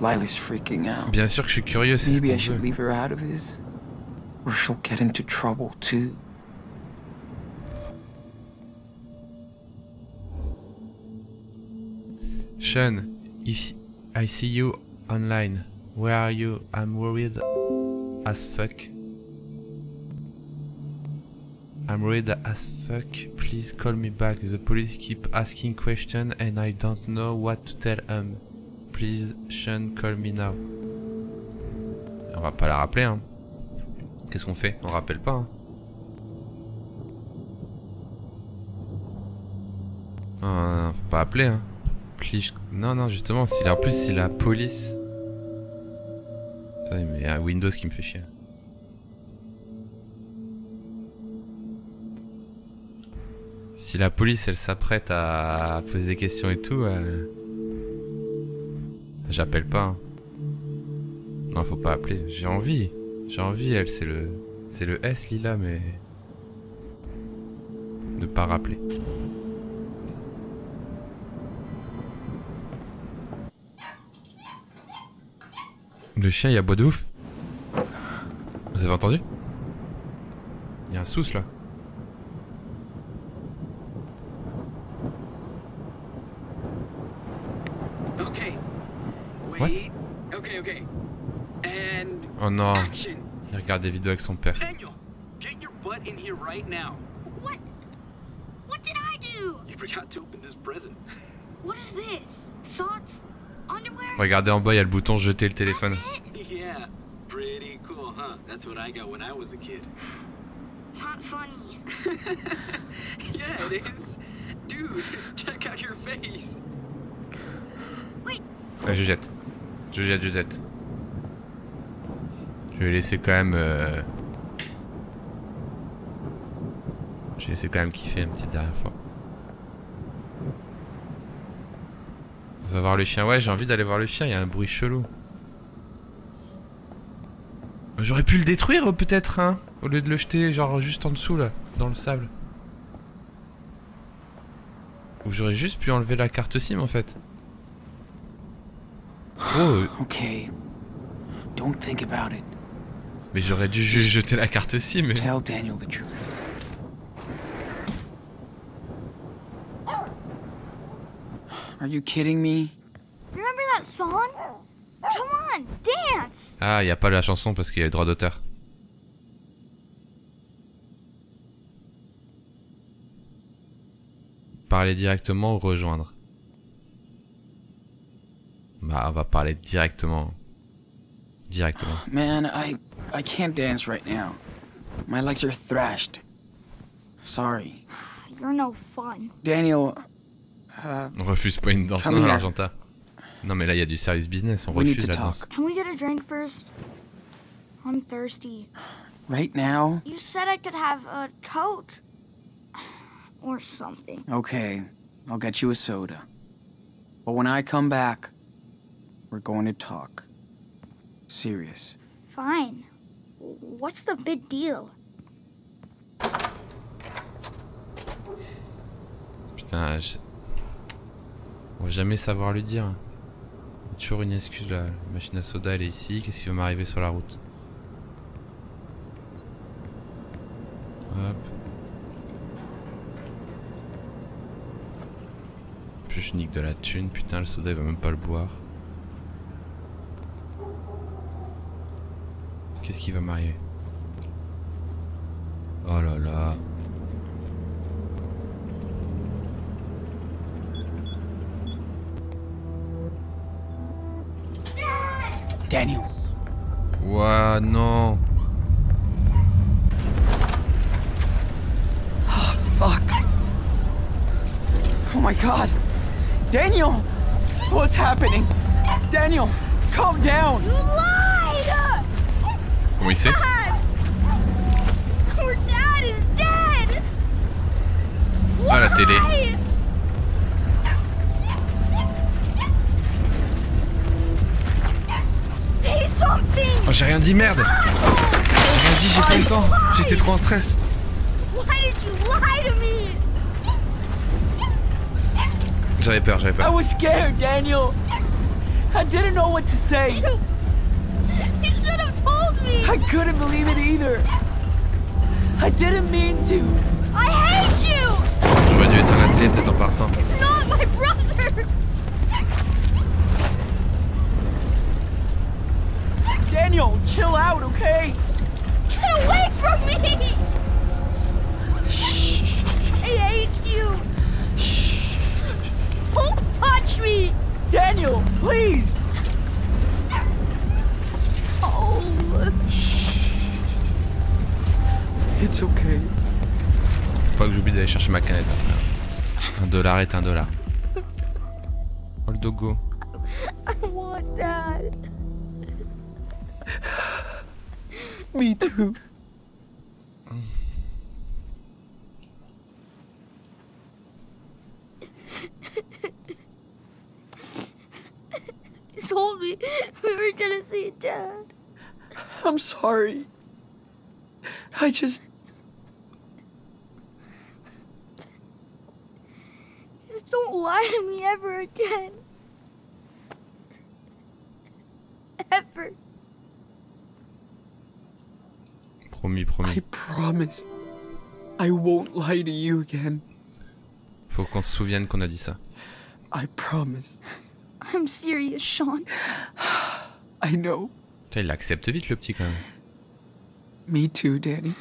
Lila's freaking out. Bien sûr que je suis curieux, c'est ce Maybe I qu'on should veut. leave her out of this. Or she'll get into trouble too. Sean, if I see you online, where are you? I'm worried as fuck. I'm worried as fuck. Please call me back. The police keep asking questions and I don't know what to tell them. Please, Sean, call me now. On va pas la rappeler, hein. Qu'est-ce qu'on fait? On rappelle pas, hein. Non, faut pas appeler, hein. Please... Non, non, justement, en plus, si la police... Attendez, mais il y a Windows qui me fait chier. Si la police, elle s'apprête à poser des questions et tout, j'appelle pas. Hein. Non, faut pas appeler. J'ai envie, elle, c'est le S, Lila, mais... Ne pas rappeler. Le chien, il aboie de ouf. Vous avez entendu? Il y a un sous là. Okay. What? Wait. Okay. And Oh non. action. Il regarde des vidéos avec son père. Daniel, get your butt in here right now. What? What did I do? You forgot to open this present. What is this? Socks? Underwear? Regardez en bas, il y a le bouton jeter le téléphone. Yeah, pretty cool, huh? That's what I got when I was a kid. Not funny. Yeah, it is. Dude, check out your face. Wait, Ouais, je jette. Je jette. Je vais laisser quand même... Je vais laisser quand même kiffer une petite dernière fois. On va voir le chien. Ouais, j'ai envie d'aller voir le chien, il y a un bruit chelou. J'aurais pu le détruire peut-être, hein, au lieu de le jeter genre juste en dessous là, dans le sable. Ou j'aurais juste pu enlever la carte SIM en fait. Oh, Okay. Don't think about it. mais j'aurais dû juste jeter la carte SIM. Mais... Tell Daniel the truth. Are you kidding me? remember that song? Come on, dance! Ah, il n'y a pas la chanson parce qu'il y a le droit d'auteur. Parler directement ou rejoindre? Bah, on va parler directement. Directement. Man, I can't dance right now. My legs are thrashed. Sorry. You're no fun. Daniel, On refuse pas une danse, Come non, here. l'Argenta. Non, mais là, il y a du serious business, on We need refuse to la talk. danse. Can we get a drink first? I'm thirsty. right now? You said I could have a Coke. Or something. Okay, I'll get you a soda. But when I come back, we're going to talk. Serious. Fine. What's the big deal? Putain, on va jamais savoir lui dire. Il y a toujours une excuse là. La machine à soda elle est ici, qu'est-ce qui va m'arriver sur la route? Hop. Puis je nique de la thune, putain le soda il va même pas le boire. Qu'est-ce qui va m'arriver? Oh là là. Daniel. Ouah non. Oh, fuck. Oh my god. Daniel! What's happening? Daniel, calm down. You lied! Comment il sait? Dad! Our dad is dead! Ah la télé. Why? Say something! Oh j'ai rien dit, merde. J'ai rien dit, j'ai pas eu le temps. J'étais trop en stress. Why did you lie to me? J'avais peur, j'avais I peur. was scared, Daniel. I didn't know what to say. You should have told me! I couldn't believe it either. I didn't mean to. I hate you! J'aurais dû éteindre la télé peut-être en partant. Not my brother! Daniel, chill out, okay? Get away from me! I hate you! Don't touch me! Daniel, please. Oh. It's okay. Faut pas que j'oublie d'aller chercher ma canette. $1 est $1. Oh le dogo. I want that. Me too. You told me we were gonna see Dad. I'm sorry. I just... Just don't lie to me ever again. Ever. Promis, promis. I promise. I won't lie to you again. Faut qu'on se souvienne qu'on a dit ça. I promise. I'm serious, Sean. I know. Putain, il l'accepte vite le petit quand même. Me too, Danny.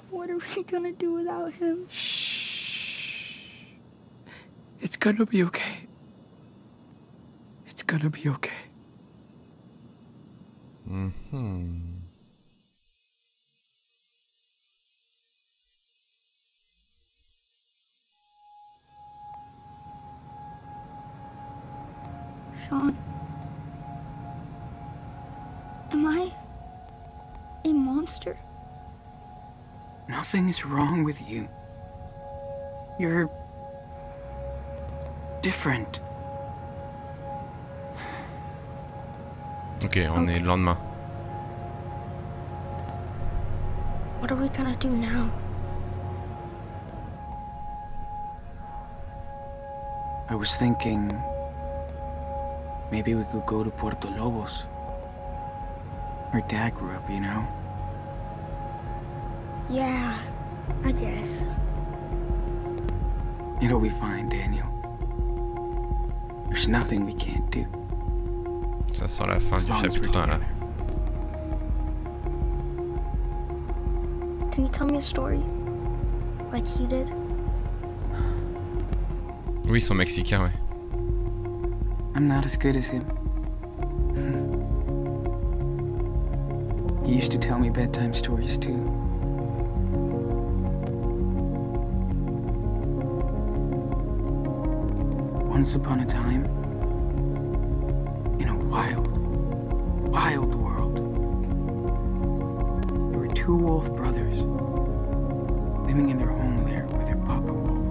What are we gonna do without him? Shh. It's gonna be okay. It's gonna be okay. Sean. Am I a monster? Nothing is wrong with you. You're different. Ok, on est le lendemain. What are we gonna do now? I was thinking maybe we could go to Puerto Lobos. Where Dad grew up, you know? Yeah, I guess. It'll be fine, Daniel. There's nothing we can't do. Ça sent la fin As du long as we're chapitre 1 là. together. Can you tell me a story? Like he did? Oui, ils sont mexicains, ouais. I'm not as good as him. He used to tell me bedtime stories too. Once upon a time, in a wild world, there were two wolf brothers living in their home there with their papa wolf.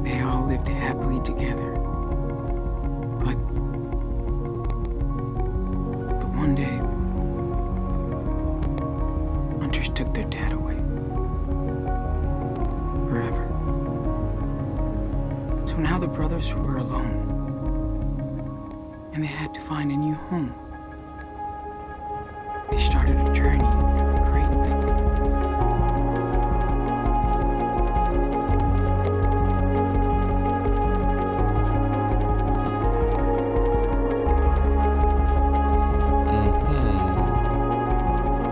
They all lived happily together. But one day, hunters took their dad away. Forever. So now the brothers were alone. And they had to find a new home. They started a journey through the great big forest.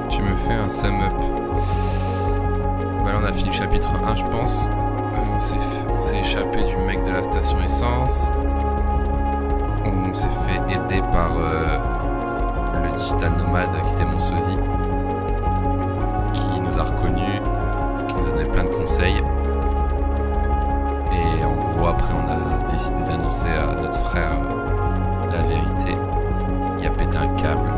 Tu me fais un sum up. Bah là on a fini le chapitre 1 je pense. On s'est échappé du mec de la station essence. On s'est fait aider par le digital nomade qui était mon sosie, qui nous a reconnus, qui nous a donné plein de conseils. Et en gros après on a décidé d'annoncer à notre frère la vérité. Il a pété un câble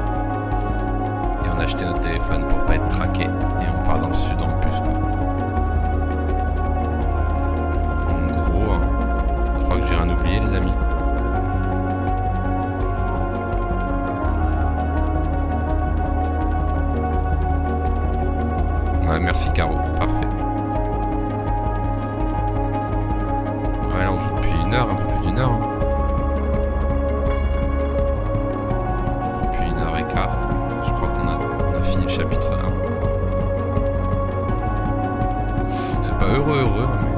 et on a acheté notre téléphone pour pas être traqué et on part dans le sud en plus quoi. En gros, je crois que j'ai rien oublié les amis. Ouais, merci Caro, parfait. Ouais, là on joue depuis une heure, un peu plus d'une heure. On joue depuis 1h15. Je crois qu'on a fini le chapitre 1. C'est pas heureux, hein, mais...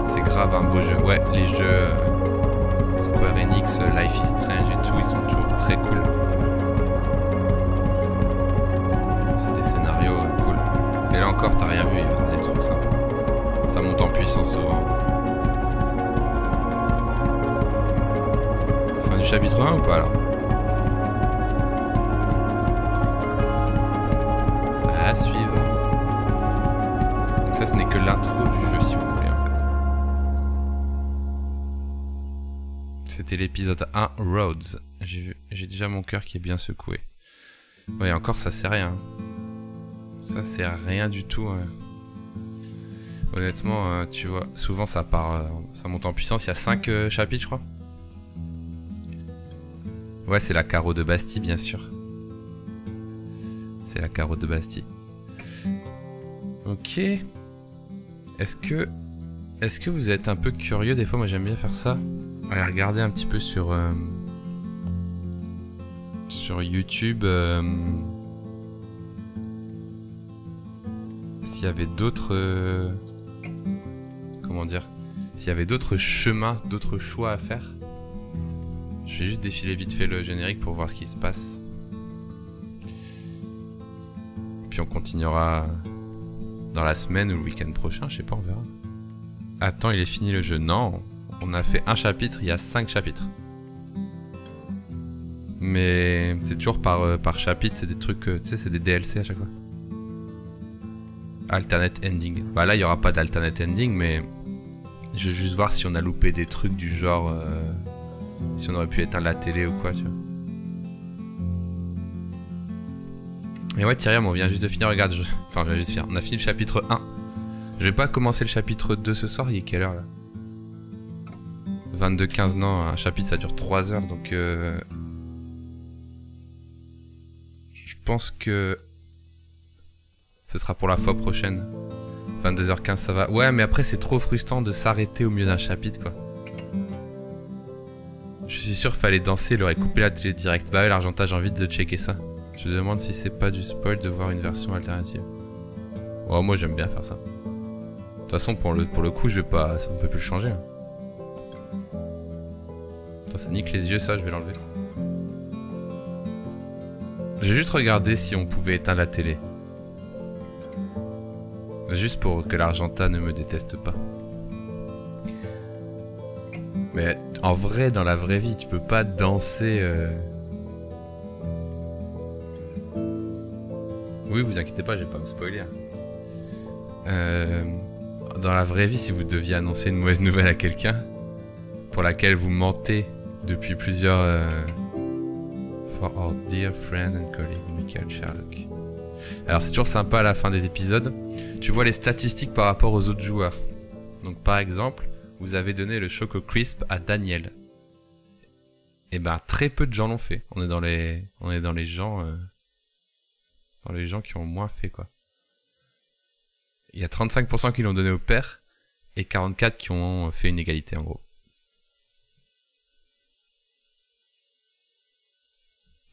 C'est grave un beau jeu. Ouais, les jeux... Square Enix, Life is Strange et tout, ils sont toujours très cool. C'est des scénarios cool. Et là encore, t'as rien vu, il y a des trucs sympas. Ça monte en puissance souvent. Fin du chapitre 1 ou pas là? À suivre. Donc ça, ce n'est que l'intro du jeu si vous voulez en fait. C'était l'épisode 1, Roads. J'ai déjà mon cœur qui est bien secoué. Ouais, encore ça c'est rien. Ça c'est rien du tout. Honnêtement, tu vois, souvent ça part, ça monte en puissance. Il y a 5 chapitres, je crois. Ouais, c'est la carreau de Bastille, bien sûr. C'est la carreau de Bastille. Ok. Est-ce que vous êtes un peu curieux des fois? Moi j'aime bien faire ça. Allez, regardez un petit peu sur YouTube s'il y avait d'autres comment dire, s'il y avait d'autres chemins, d'autres choix à faire. Je vais juste défiler vite fait le générique pour voir ce qui se passe. Puis on continuera dans la semaine ou le week-end prochain, je sais pas, on verra. Attends, il est fini le jeu? Non, on a fait un chapitre, il y a 5 chapitres. Mais c'est toujours par chapitre, c'est des trucs, tu sais, c'est des DLC à chaque fois. Alternate ending. Bah là, il n'y aura pas d'alternate ending, mais je veux juste voir si on a loupé des trucs du genre... si on aurait pu éteindre la télé ou quoi, tu vois. Et ouais, Tyriam, on vient juste de finir, regarde, enfin, on vient juste de finir. On a fini le chapitre 1. Je vais pas commencer le chapitre 2 ce soir, il est quelle heure là? 22-15, non, un chapitre ça dure 3 heures, donc... Je pense que... ce sera pour la fois prochaine. 22h15, ça va. Ouais, mais après, c'est trop frustrant de s'arrêter au milieu d'un chapitre, quoi. Je suis sûr qu'il fallait danser, il aurait coupé la télé direct. Bah ouais, l'Argentin, j'ai envie de checker ça. Je me demande si c'est pas du spoil de voir une version alternative. Oh, moi, j'aime bien faire ça. De toute façon, pour le coup, je vais pas... on peut plus le changer. Hein. Attends, ça nique les yeux, ça, je vais l'enlever. J'ai juste regardé si on pouvait éteindre la télé. Juste pour que l'Argenta ne me déteste pas. Mais en vrai, dans la vraie vie, tu peux pas danser... Oui, vous inquiétez pas, je vais pas me spoiler. Dans la vraie vie, si vous deviez annoncer une mauvaise nouvelle à quelqu'un, pour laquelle vous mentez depuis plusieurs... For our dear friend and colleague, Michael Sherlock. Alors c'est toujours sympa à la fin des épisodes, tu vois les statistiques par rapport aux autres joueurs. Donc par exemple, vous avez donné le Choco Crisp à Daniel. Et ben très peu de gens l'ont fait. On est dans les gens qui ont moins fait quoi. Il y a 35% qui l'ont donné au père et 44% qui ont fait une égalité en gros.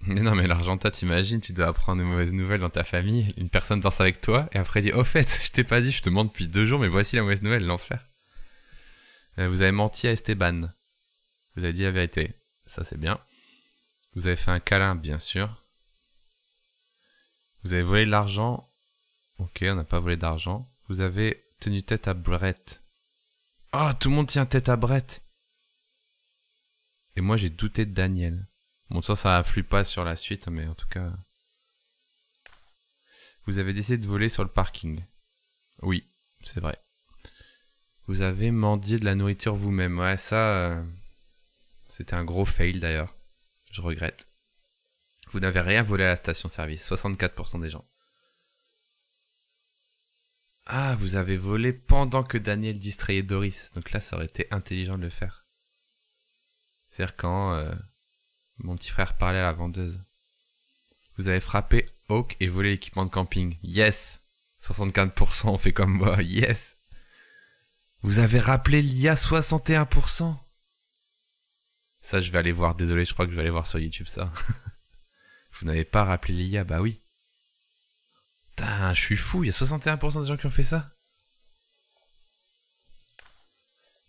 Mais non mais l'Argenta, t'imagines, tu dois apprendre une mauvaise nouvelle dans ta famille, une personne danse avec toi, et après dit « Au fait, je t'ai pas dit, je te mens depuis 2 jours, mais voici la mauvaise nouvelle, l'enfer. » Vous avez menti à Esteban. Vous avez dit la vérité. Ça c'est bien. Vous avez fait un câlin, bien sûr. Vous avez volé de l'argent. Ok, on n'a pas volé d'argent. Vous avez tenu tête à Brett. Oh, tout le monde tient tête à Brett. Et moi j'ai douté de Daniel. Bon, ça influe pas sur la suite, mais en tout cas... Vous avez décidé de voler sur le parking. Oui, c'est vrai. Vous avez mendié de la nourriture vous-même. Ouais, ça... C'était un gros fail d'ailleurs. Je regrette. Vous n'avez rien volé à la station-service. 64% des gens. Ah, vous avez volé pendant que Daniel distrayait Doris. Donc là, ça aurait été intelligent de le faire. C'est-à-dire quand... mon petit frère parlait à la vendeuse. Vous avez frappé Hawk et volé l'équipement de camping. Yes! 64% ont fait comme moi. Yes! Vous avez rappelé l'IA 61%. Ça, je vais aller voir. Désolé, je crois que je vais aller voir sur YouTube ça. Vous n'avez pas rappelé l'IA? Bah oui. Putain, je suis fou. Il y a 61% des gens qui ont fait ça.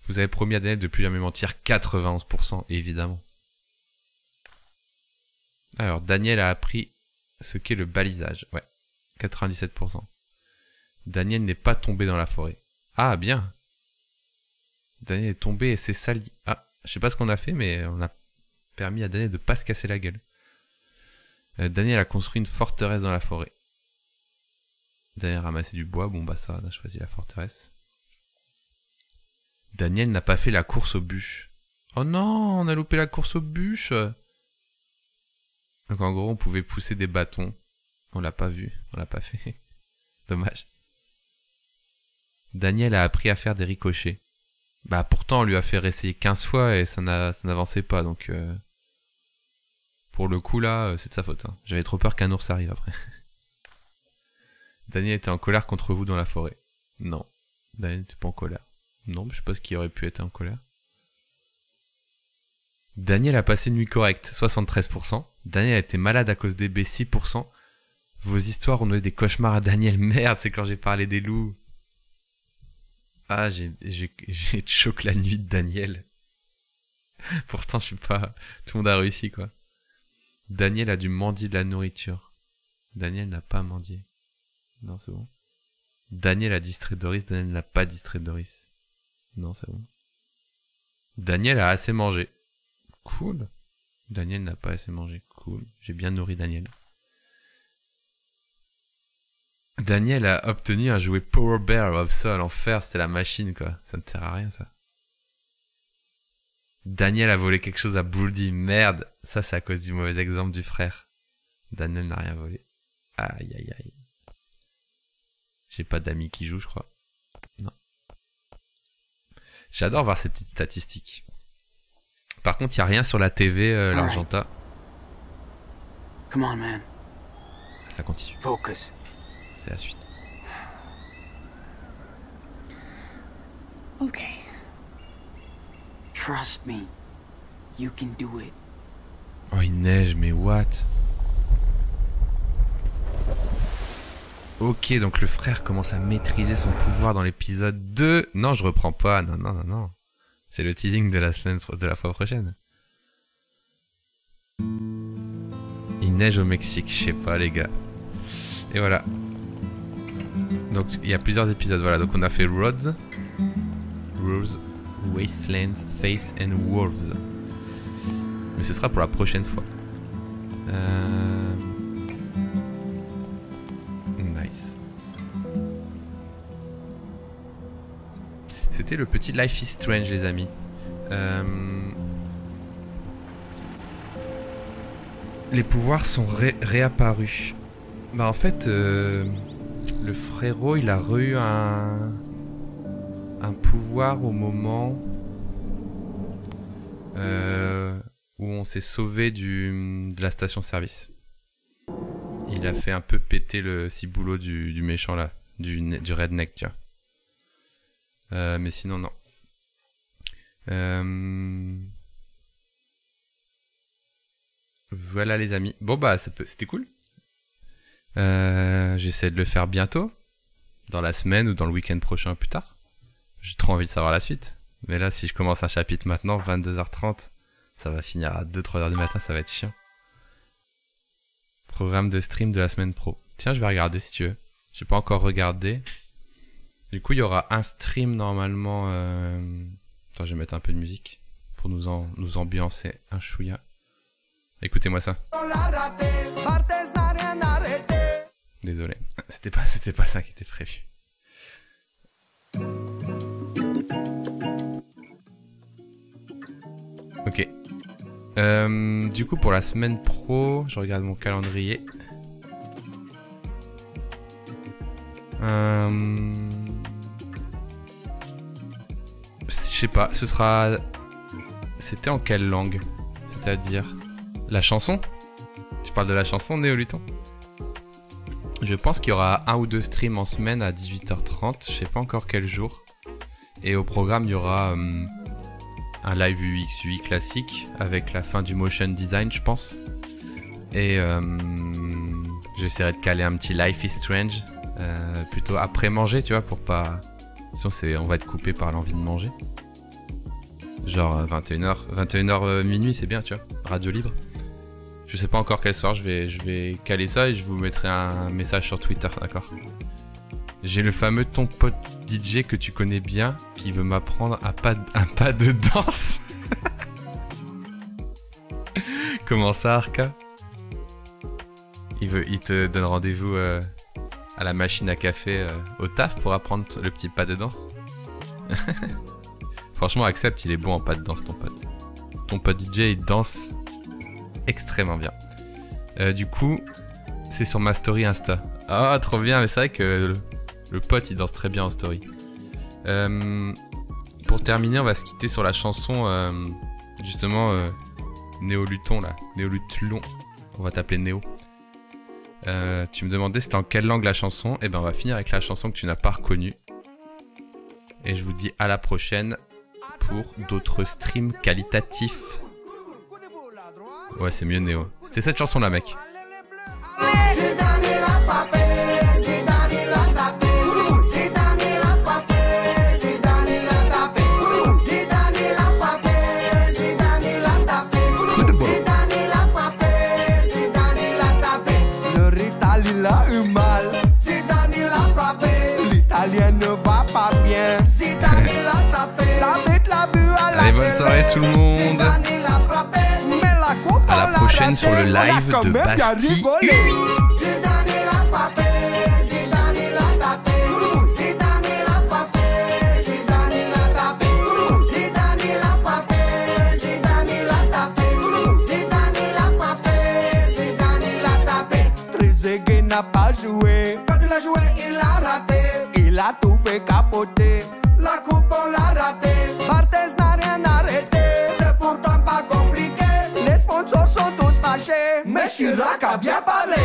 Vous avez promis à Daniel de plus jamais mentir. 91%, évidemment. Alors, Daniel a appris ce qu'est le balisage. Ouais, 97%. Daniel n'est pas tombé dans la forêt. Ah, bien. Daniel est tombé et s'est sali. Ah, je sais pas ce qu'on a fait, mais on a permis à Daniel de pas se casser la gueule. Daniel a construit une forteresse dans la forêt. Daniel a ramassé du bois. Bon, bah ça, on a choisi la forteresse. Daniel n'a pas fait la course aux bûches. Oh non, on a loupé la course aux bûches. Donc en gros, on pouvait pousser des bâtons. On l'a pas vu, on l'a pas fait. Dommage. Daniel a appris à faire des ricochets. Bah pourtant, on lui a fait réessayer 15 fois et ça n'avançait pas. Donc pour le coup là, c'est de sa faute. Hein. J'avais trop peur qu'un ours arrive après. Daniel était en colère contre vous dans la forêt. Non. Daniel n'était pas en colère. Non, je sais pas ce qui aurait pu être en colère. Daniel a passé une nuit correcte, 73%. Daniel a été malade à cause des baies, 6%. Vos histoires ont donné des cauchemars à Daniel. Merde, c'est quand j'ai parlé des loups. Ah, j'ai choqué la nuit de Daniel. Pourtant, je suis pas... Tout le monde a réussi, quoi. Daniel a dû mendier de la nourriture. Daniel n'a pas mendié. Non, c'est bon. Daniel a distrait Doris. Daniel n'a pas distrait Doris. Non, c'est bon. Daniel a assez mangé. Cool. Daniel n'a pas assez mangé. Cool. J'ai bien nourri Daniel. Daniel a obtenu un jouet Power Bear of Soul en fer. C'était la machine, quoi. Ça ne sert à rien, ça. Daniel a volé quelque chose à Brody. Merde. Ça, c'est à cause du mauvais exemple du frère. Daniel n'a rien volé. Aïe, aïe, aïe. J'ai pas d'amis qui jouent, je crois. Non. J'adore voir ces petites statistiques. Par contre, il n'y a rien sur la TV, l'Argenta. Come on, man. Ça continue. Focus. C'est la suite. Okay. Trust me. You can do it. Oh, il neige, mais what? Ok, donc le frère commence à maîtriser son pouvoir dans l'épisode 2. Non, je reprends pas. Non, non, non, non. C'est le teasing de la semaine, de la fois prochaine. Il neige au Mexique, je sais pas les gars. Et voilà. Donc il y a plusieurs épisodes, voilà. Donc on a fait Roads, Wastelands, Faith and Wolves. Mais ce sera pour la prochaine fois. Nice. C'était le petit Life is Strange, les amis. Les pouvoirs sont réapparus. Bah en fait, le frérot, il a eu un pouvoir au moment où on s'est sauvé de la station-service. Il a fait un peu péter le ciboulot du méchant là, du redneck, tu vois. Mais sinon, non. Voilà les amis. Bon bah c'était cool. J'essaie de le faire bientôt. Dans la semaine ou dans le week-end prochain plus tard. J'ai trop envie de savoir la suite. Mais là si je commence un chapitre maintenant, 22h30, ça va finir à 2-3h du matin, ça va être chiant. Programme de stream de la semaine pro. Tiens, je vais regarder si tu veux. J'ai pas encore regardé. Du coup il y aura un stream normalement. Attends, je vais mettre un peu de musique pour nous ambiancer un chouïa. Écoutez-moi ça. Désolé, c'était pas ça qui était prévu. Ok. Du coup pour la semaine pro, je regarde mon calendrier. Je sais pas, ce sera... C'était en quelle langue? C'est-à-dire... La chanson? Tu parles de la chanson, Néoluton? Je pense qu'il y aura 1 ou 2 streams en semaine à 18h30, je sais pas encore quel jour. Et au programme, il y aura un live UX/UI classique avec la fin du motion design, je pense. Et j'essaierai de caler un petit Life is Strange, plutôt après manger, tu vois, pour pas... Sinon, on va être coupé par l'envie de manger. Genre 21h minuit, c'est bien, tu vois, radio libre. Je sais pas encore quel soir, je vais caler ça et je vous mettrai un message sur Twitter, d'accord? J'ai le fameux ton pote DJ que tu connais bien qui veut m'apprendre un pas de danse. Comment ça, Arca? Il te donne rendez-vous à la machine à café au taf pour apprendre le petit pas de danse. Franchement, accepte, il est bon en pas de danse, ton pote. Ton pote DJ, il danse extrêmement bien. Du coup, c'est sur ma story Insta. Ah, trop bien, mais c'est vrai que le pote, il danse très bien en story. Pour terminer, on va se quitter sur la chanson, justement, Néoluton, là. Néolutlon. On va t'appeler Néo. Tu me demandais c'était en quelle langue la chanson. Et ben, on va finir avec la chanson que tu n'as pas reconnue. Et je vous dis à la prochaine pour d'autres streams qualitatifs. Ouais, c'est mieux Néo. C'était cette chanson-là, mec. Le Ritalin l'a eu mal. Zidane l'a frappé. L'Italien ne va pas bien. Zidane l'a tapé. La bête l'a bu à la. Allez, bonne soirée tout le monde. À la prochaine sur le live de Bastille. Trezeguet n'a pas joué. Quand il a joué, il a raté. Il a tout fait capoter. La coupe, on l'a raté. Barthez n'a rien arrêté. C'est pourtant pas compliqué. Les sponsors sont tous fâchés. Mais Chirac a bien parlé.